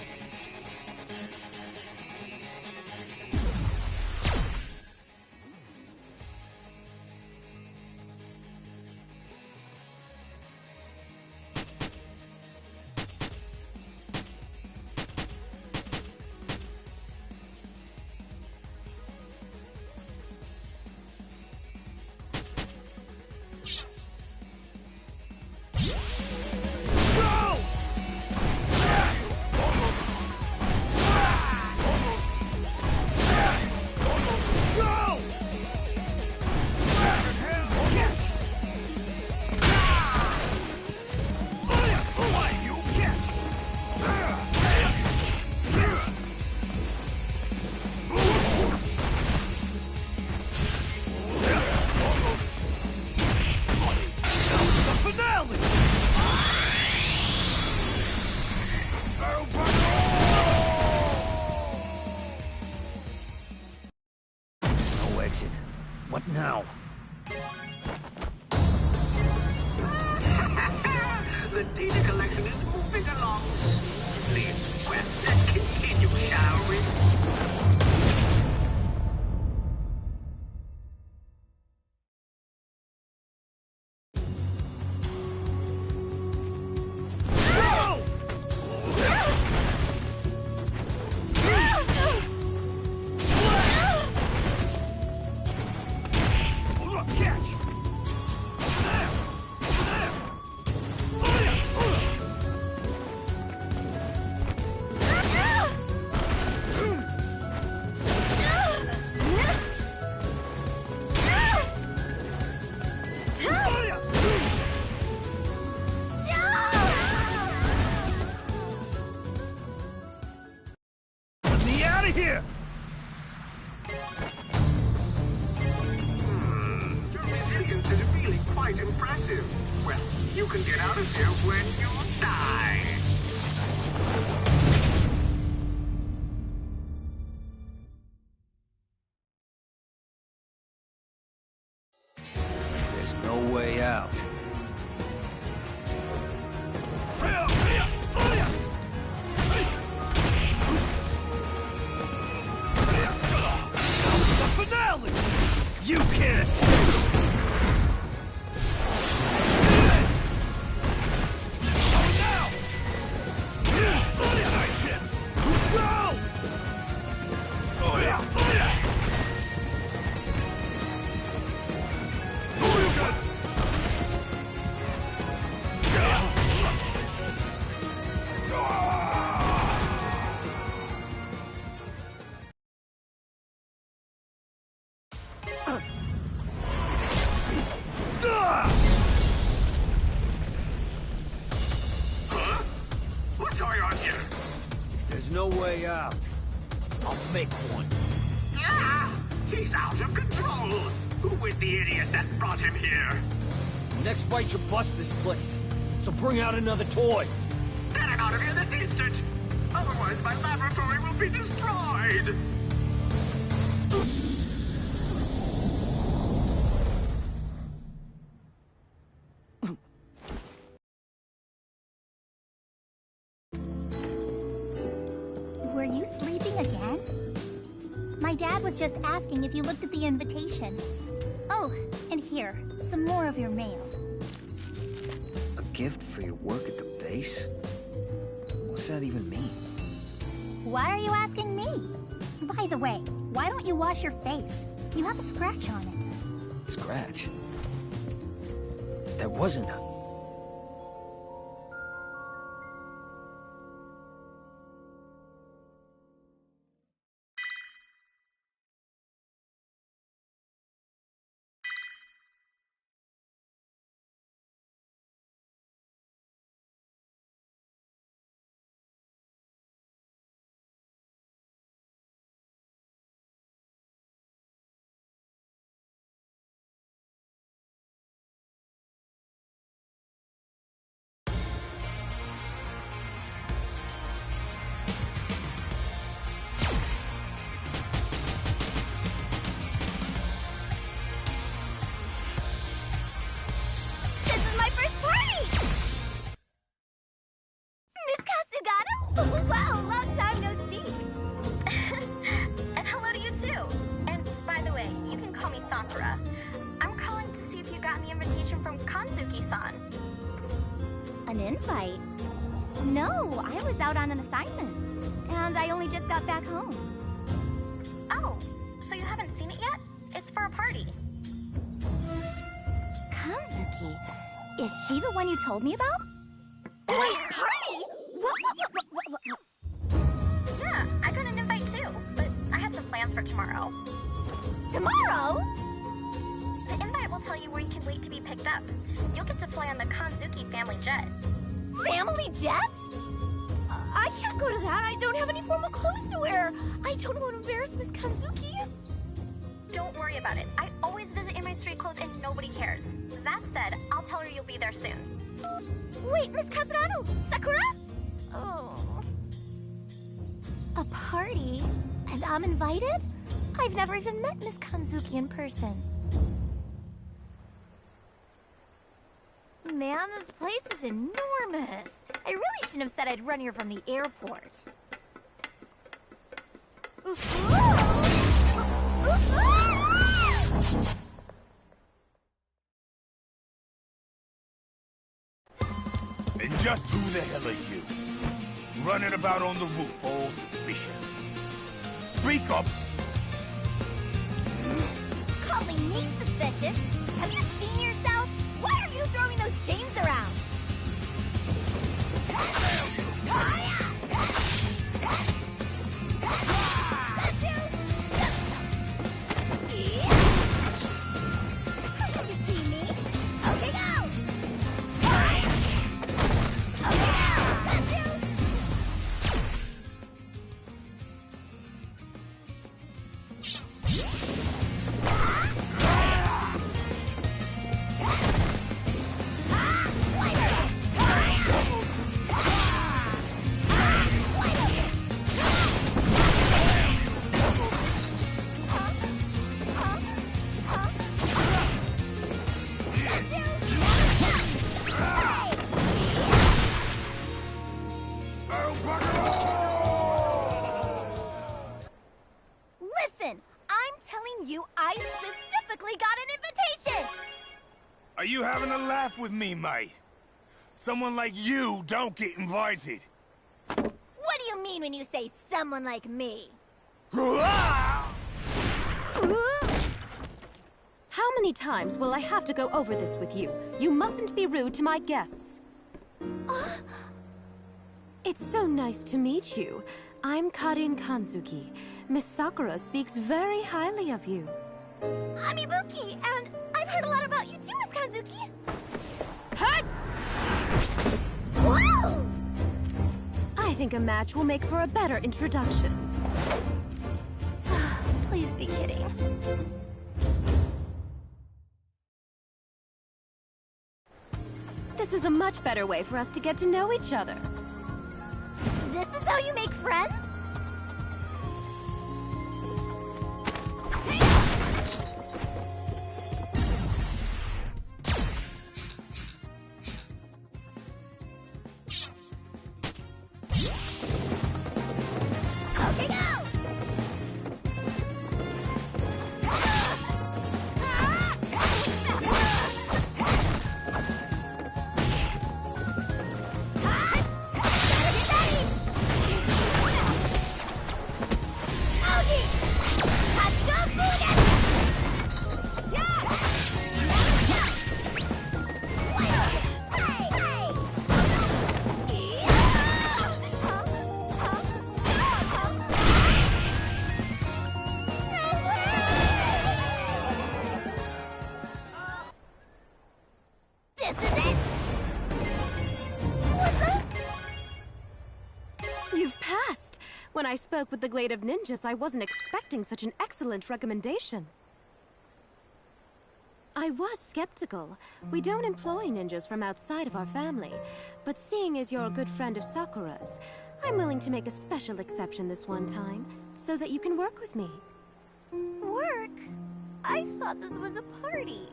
exit. What now? The data collection is moving along smoothly. Well, let's continue, shall we? Here! Your resilience is really quite impressive. Well, you can get out of here when you die. There's no way out. Finale! You can't escape! Nice hit! Go! What's going on here? There's no way out. I'll make one. Ah! He's out of control! Who is the idiot that brought him here? Next fight should bust this place. So bring out another toy. Get him out of here this instant! Otherwise my laboratory will be destroyed! Were you sleeping again? My dad was just asking if you looked at the invitation. Oh, and here, some more of your mail. A gift for your work at the base? What's that even mean? Why are you asking me? By the way, why don't you wash your face? You have a scratch on it. Scratch? That wasn't a... Wow, long time no speak. And hello to you too. And by the way, you can call me Sakura. I'm calling to see if you got any invitation from Kanzuki-san. An invite? No, I was out on an assignment. And I only just got back home. Oh, so you haven't seen it yet? It's for a party. Kanzuki? Is she the one you told me about? Wait, party? What? Yeah, I got an invite too, but I have some plans for tomorrow. Tomorrow? The invite will tell you where you can wait to be picked up. You'll get to fly on the Kanzuki family jet. Family jets? I can't go to that. I don't have any formal clothes to wear. I don't want to embarrass Miss Kanzuki. Don't worry about it. I always visit in my street clothes and nobody cares. That said, I'll tell her you'll be there soon. Wait, Miss Kazurano! Sakura? Oh. A party? And I'm invited? I've never even met Miss Kanzuki in person. Man, this place is enormous. I really shouldn't have said I'd run here from the airport. And just who the hell are you? Running about on the roof, all suspicious. Speak up! Calling me suspicious? Have you seen yourself? Why are you throwing those chains around? You see me? Okay, go! Listen, I'm telling you, I specifically got an invitation! Are you having a laugh with me, mate? Someone like you don't get invited. What do you mean when you say someone like me? How many times will I have to go over this with you? You mustn't be rude to my guests. It's so nice to meet you. I'm Karin Kanzuki. Miss Sakura speaks very highly of you. I'm Ibuki, and I've heard a lot about you too, Miss Kanzuki. Hut! Whoa! I think a match will make for a better introduction. Please be kidding. This is a much better way for us to get to know each other. This is how you make friends? Okay, go! When I spoke with the Glade of Ninjas, I wasn't expecting such an excellent recommendation. I was skeptical. We don't employ ninjas from outside of our family. But seeing as you're a good friend of Sakura's, I'm willing to make a special exception this one time, so that you can work with me. Work? I thought this was a party.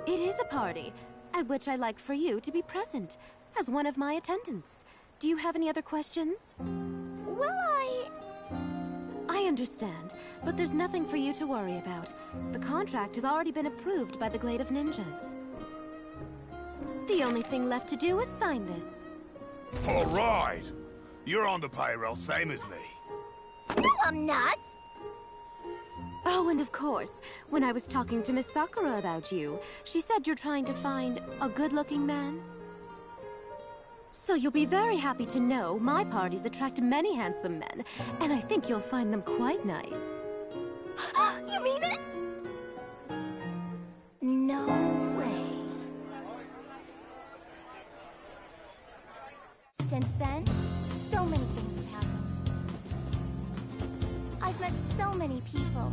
It is a party, at which I'd like for you to be present, as one of my attendants. Do you have any other questions? Well, I understand, but there's nothing for you to worry about. The contract has already been approved by the Glade of Ninjas. The only thing left to do is sign this. All right. You're on the payroll, same as me. No, I'm not! Oh, and of course, when I was talking to Miss Sakura about you, she said you're trying to find a good-looking man. So you'll be very happy to know my parties attract many handsome men, and I think you'll find them quite nice. You mean it? No way. Since then, so many things have happened. I've met so many people.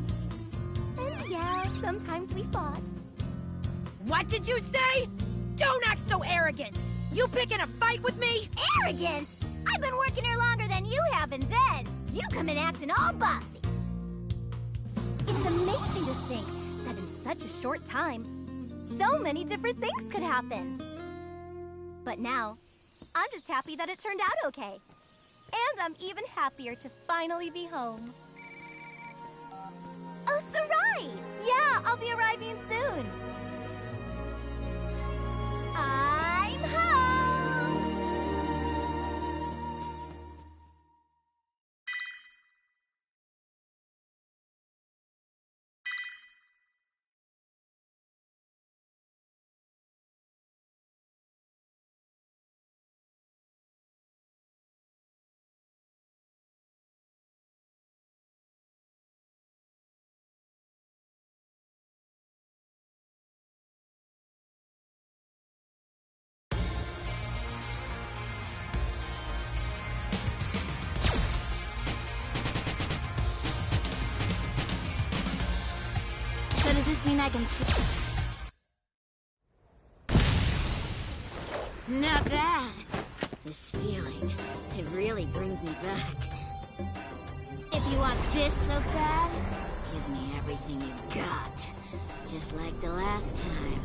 And yeah, sometimes we fought. What did you say? Don't act so arrogant! You picking a fight with me? Arrogant? I've been working here longer than you have, and then you come in acting all bossy. It's amazing to think that in such a short time, so many different things could happen. But now, I'm just happy that it turned out okay. And I'm even happier to finally be home. Oh, Sarai! Yeah, I'll be arriving soon. I'm home! So does this mean I can... Not bad. This feeling, it really brings me back. If you want this so bad, give me everything you got. Just like the last time.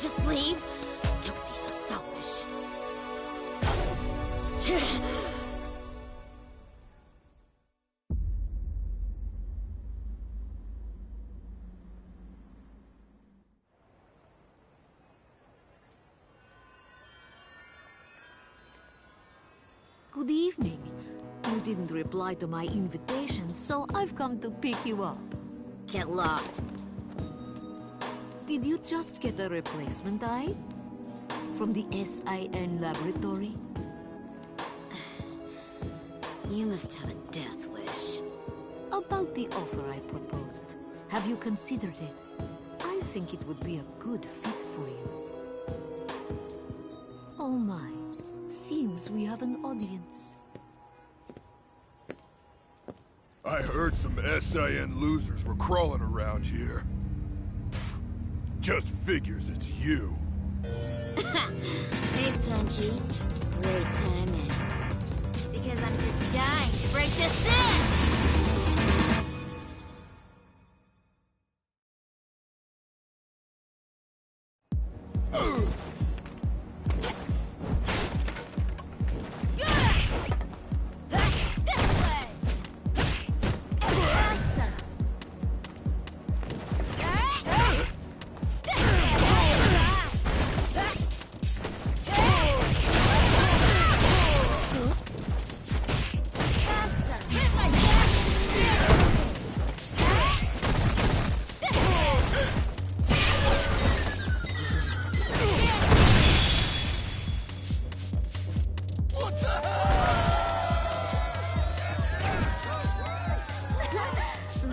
Just leave? Don't be so selfish. Good evening. You didn't reply to my invitation, so I've come to pick you up. Get lost. Did you just get a replacement eye? From the SIN laboratory? You must have a death wish. About the offer I proposed, have you considered it? I think it would be a good fit for you. Oh my, seems we have an audience. I heard some SIN losers were crawling around here. Just figures it's you. Hey, Punchy. Great timing. Because I'm just dying to break this in!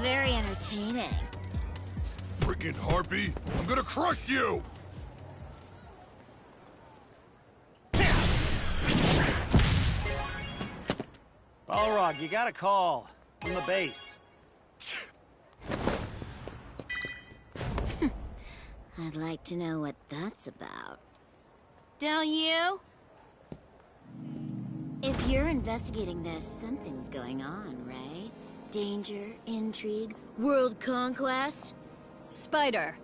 Very entertaining. Freaking harpy! I'm gonna crush you! Balrog, you got a call from the base. I'd like to know what that's about. Don't you? If you're investigating this, something's going on, right? Danger, intrigue, world conquest? Spider,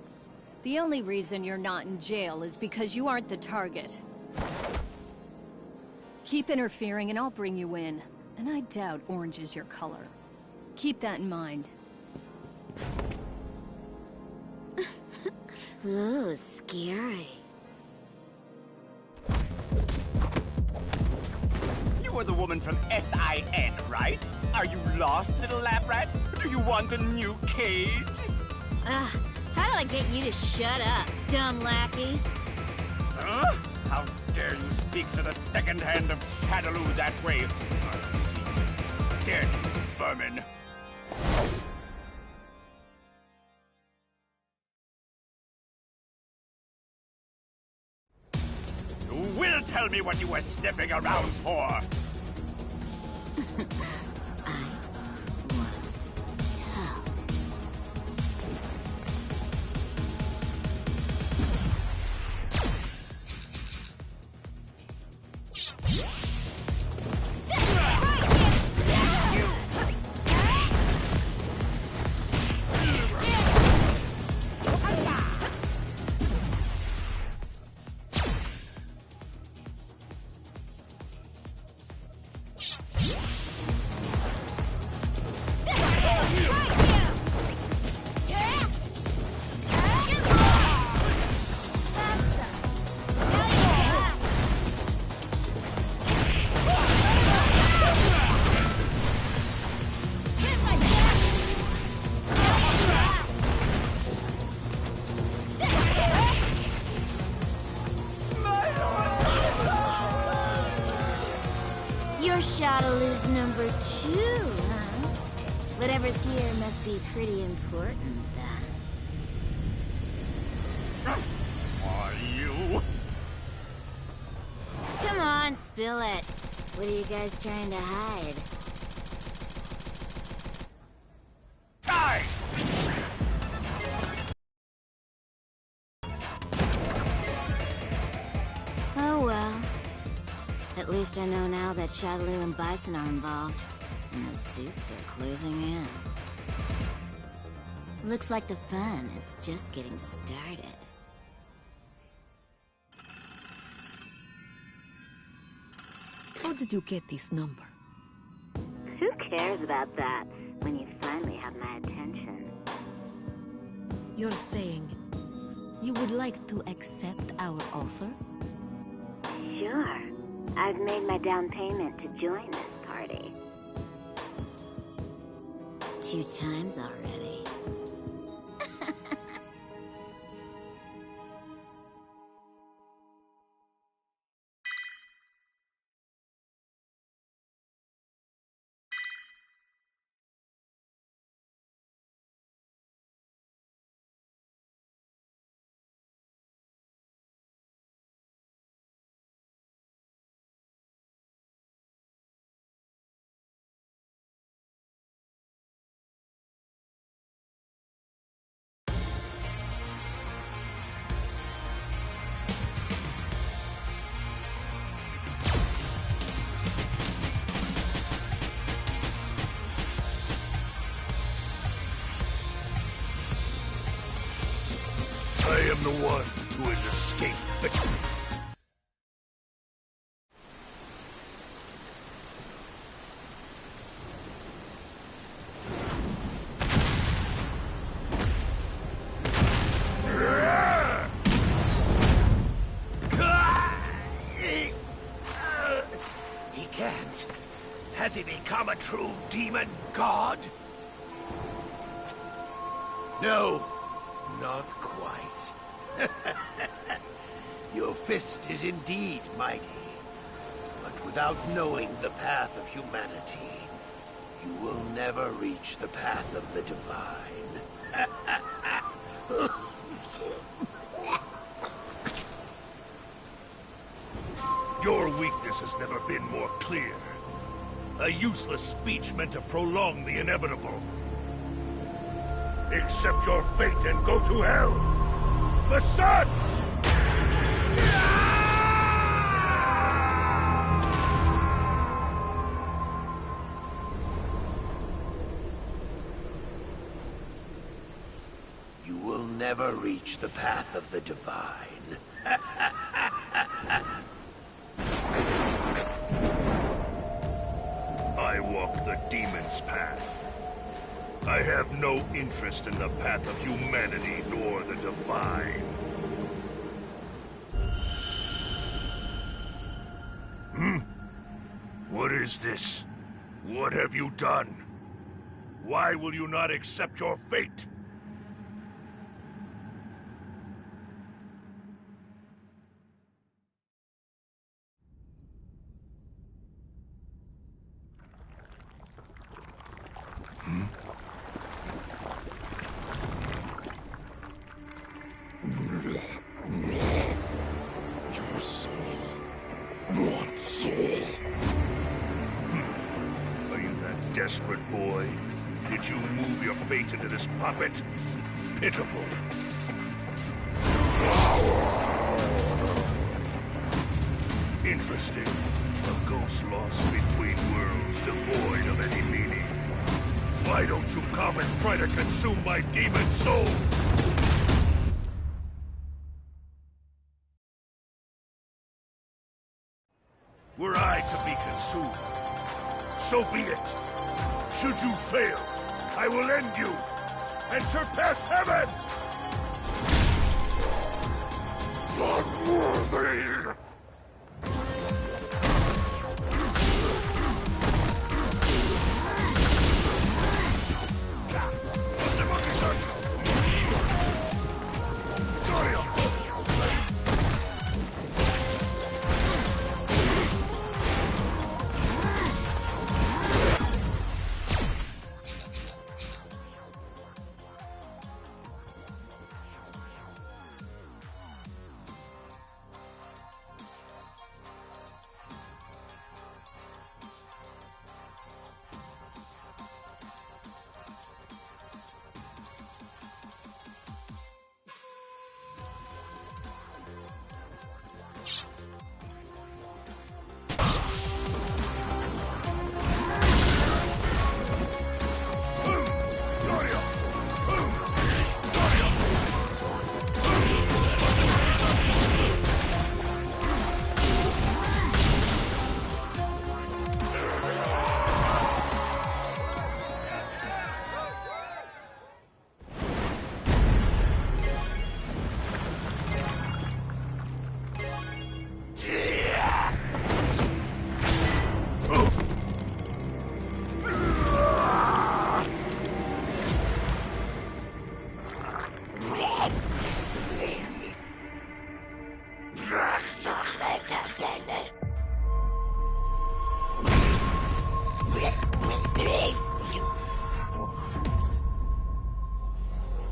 the only reason you're not in jail is because you aren't the target. Keep interfering and I'll bring you in. And I doubt orange is your color. Keep that in mind. Ooh, scary. You are the woman from SIN, right? Are you lost, little lab rat? Do you want a new cage? Ugh, how do I get you to shut up, dumb lackey? Huh? How dare you speak to the second hand of Shadaloo that way? Dead vermin. You will tell me what you were sniffing around for. Shadaloo's number 2, huh? Whatever's here must be pretty important, then. Are you? Come on, spill it. What are you guys trying to hide? Die! Oh well. At least I know now that Shadaloo and Bison are involved, and the suits are closing in. Looks like the fun is just getting started. How did you get this number? Who cares about that when you finally have my attention? You're saying you would like to accept our offer? Sure. I've made my down payment to join this party. 2 times already. I am the one who has escaped victory. He can't. Has he become a true demon god? No, not quite. Your fist is indeed mighty, but without knowing the path of humanity, you will never reach the path of the divine. Your weakness has never been more clear. A useless speech meant to prolong the inevitable. Accept your fate and go to hell! The sun! You will never reach the path of the divine. I walk the demon's path. I have no interest in the path of humanity nor the divine. What is this? What have you done? Why will you not accept your fate? Your soul. What soul? Are you that desperate boy? Did you move your fate into this puppet? Pitiful. Interesting. A ghost lost between worlds, devoid of any meaning. Why don't you come and try to consume my demon soul? Were I to be consumed, so be it. Should you fail, I will end you and surpass heaven! Unworthy!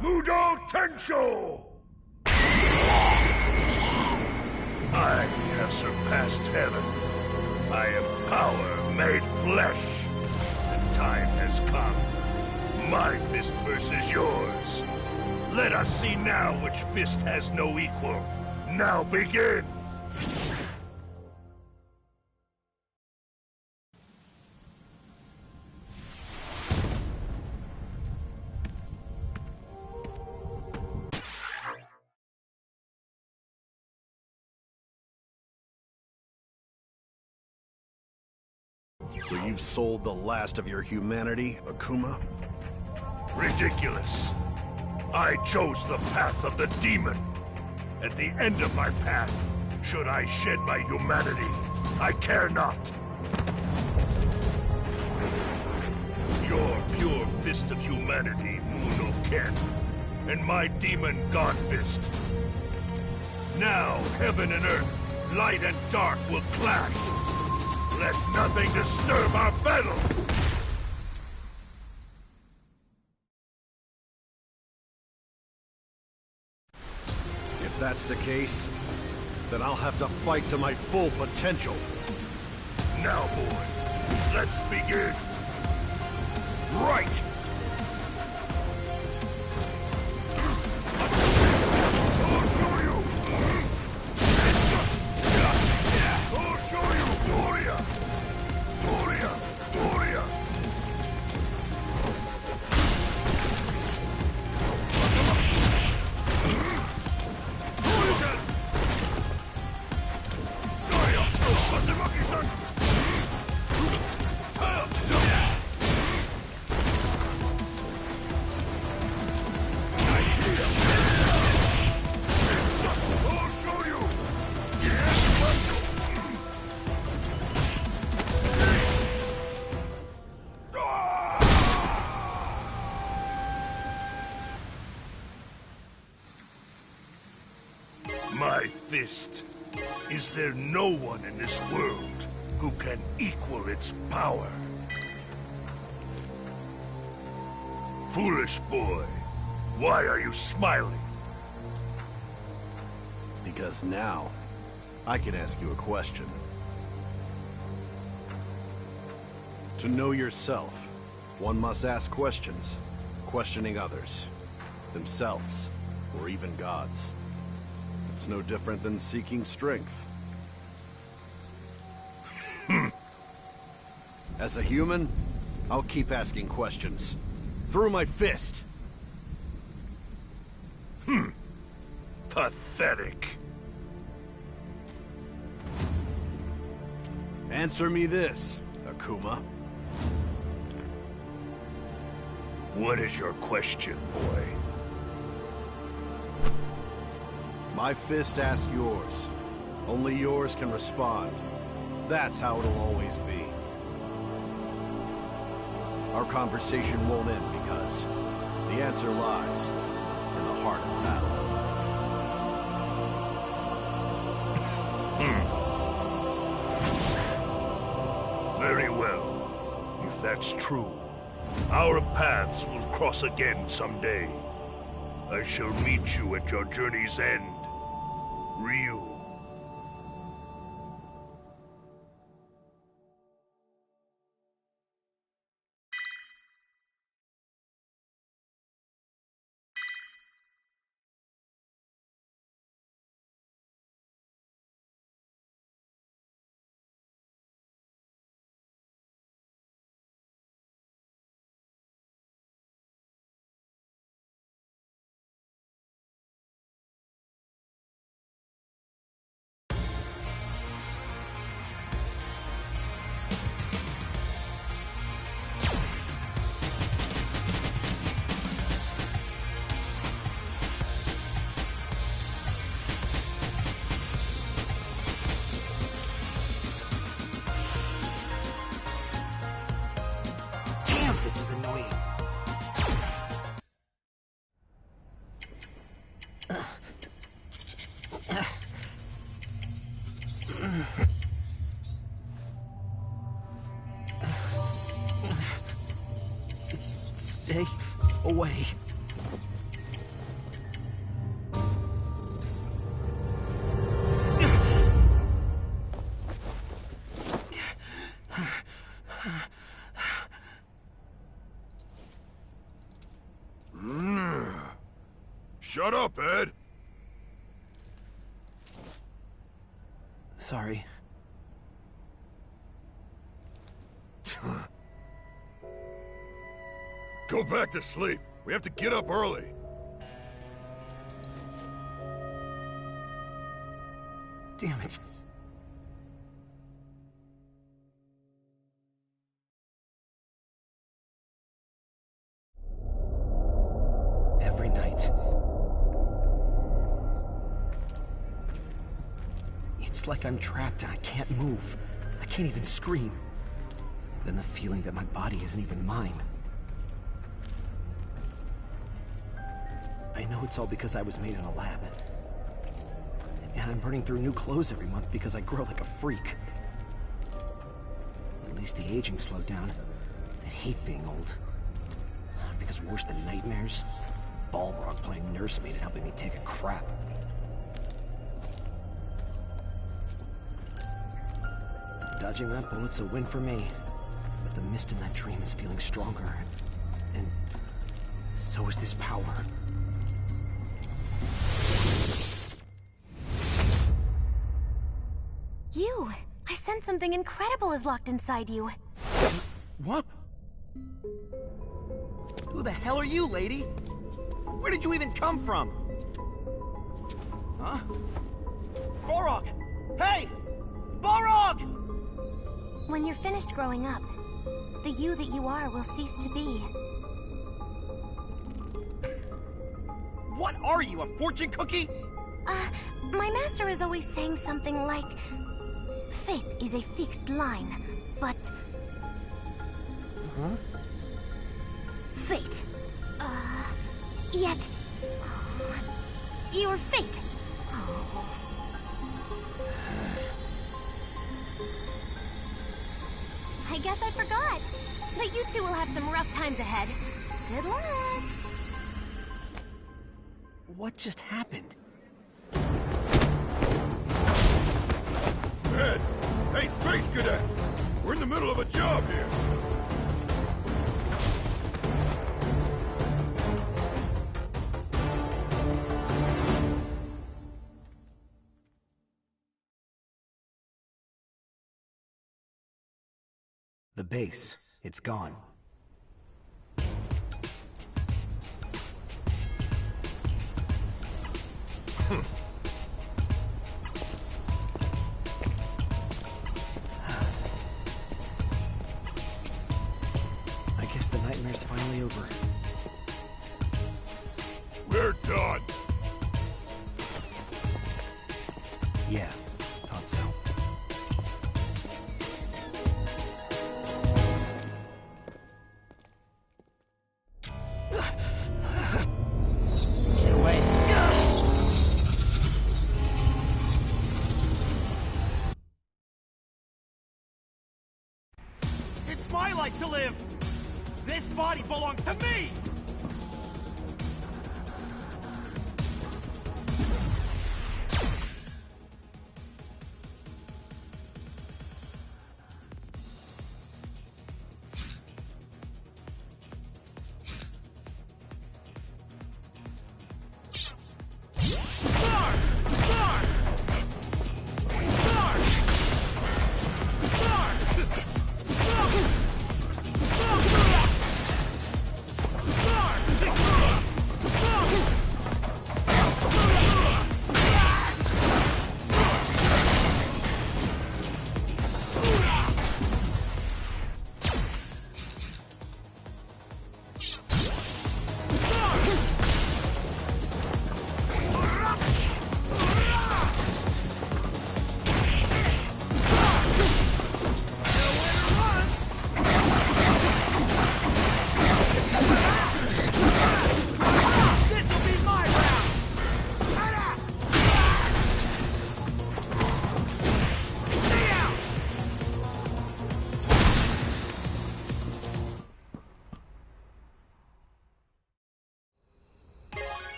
Modo Tensho! I have surpassed heaven. I am power made flesh. The time has come. My fist versus yours. Let us see now which fist has no equal. Now begin! So you've sold the last of your humanity, Akuma? Ridiculous. I chose the path of the demon. At the end of my path, should I shed my humanity, I care not. Your pure fist of humanity, Muno Ken, and my demon God Fist. Now, heaven and earth, light and dark will clash. Let nothing disturb our battle! If that's the case, then I'll have to fight to my full potential. Now, boy, let's begin. Right! fist. Is there no one in this world who can equal its power? Foolish boy, why are you smiling? Because now, I can ask you a question. To know yourself, one must ask questions, questioning others, themselves, or even gods. It's no different than seeking strength. As a human, I'll keep asking questions. Through my fist! Pathetic. Answer me this, Akuma. What is your question, boy? My fist asks yours. Only yours can respond. That's how it'll always be. Our conversation won't end because the answer lies in the heart of battle. Very well. If that's true, our paths will cross again someday. I shall meet you at your journey's end, Ryu. This is annoying. Stay away. Shut up, Ed! Sorry. Go back to sleep. We have to get up early. Damn it. Every night. It's like I'm trapped and I can't move. I can't even scream. Then the feeling that my body isn't even mine. I know it's all because I was made in a lab. And I'm burning through new clothes every month because I grow like a freak. At least the aging slowed down. I hate being old. Because worse than nightmares, Balrog playing nursemaid and helping me take a crap. Dodging that bullet's a win for me. But the mist in that dream is feeling stronger. And so is this power. You! I sense something incredible is locked inside you. What? Who the hell are you, lady? Where did you even come from? Huh? Balrog! Hey! Balrog! When you're finished growing up, the you that you are will cease to be. What are you, a fortune cookie? My master is always saying something like, fate is a fixed line, but... Huh? Fate. Yet... Your fate. guess I forgot. But you two will have some rough times ahead. Good luck. What just happened? Ed! Hey, Space Cadet! We're in the middle of a job here! The base. It's gone. I guess the nightmare's finally over. We're done! Yeah, thought so. Get away. It's my life to live! This body belongs to me!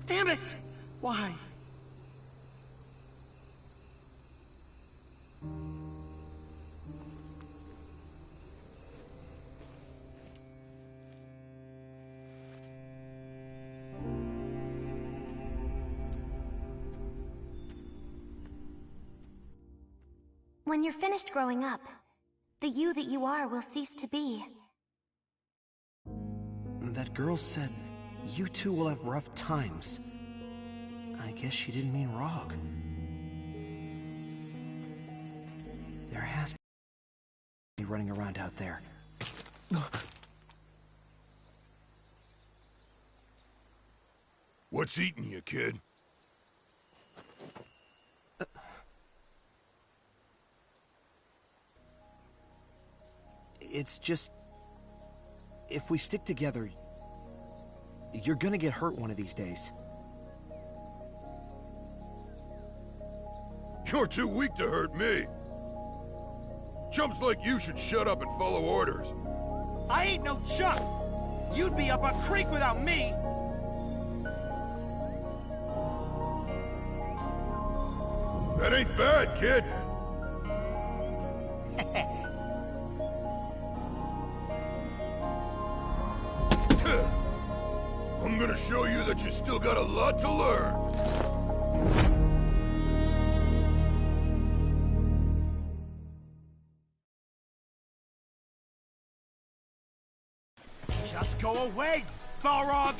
Damn it! Why? When you're finished growing up, the you that you are will cease to be. That girl said, you two will have rough times. I guess she didn't mean Rog. There has to be running around out there. What's eating you, kid? It's just... if we stick together, you're gonna get hurt one of these days. You're too weak to hurt me. Chumps like you should shut up and follow orders. I ain't no chump! You'd be up a creek without me! That ain't bad, kid. I'm gonna show you that you still got a lot to learn. Just go away, Balrog!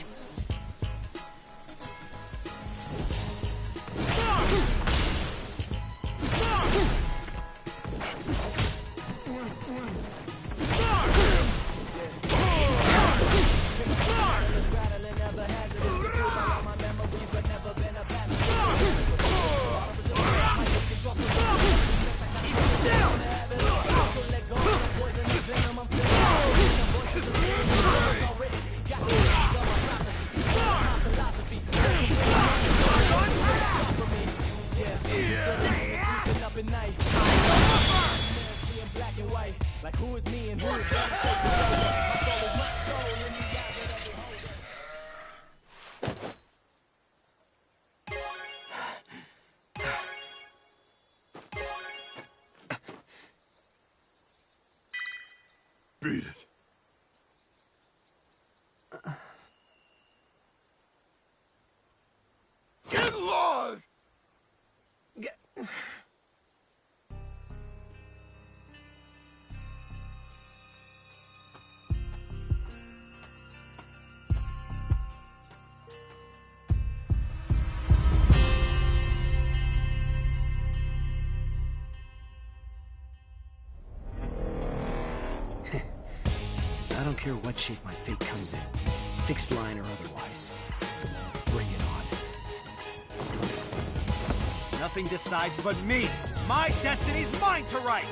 open night. See in black and white. Like who is me and who is gonna take the road? My soul is my soul in the eyes of every holder. Beat it. Get lost! I don't care what shape my fate comes in, fixed line or otherwise. Bring it on. Nothing decides but me. My destiny's mine to write.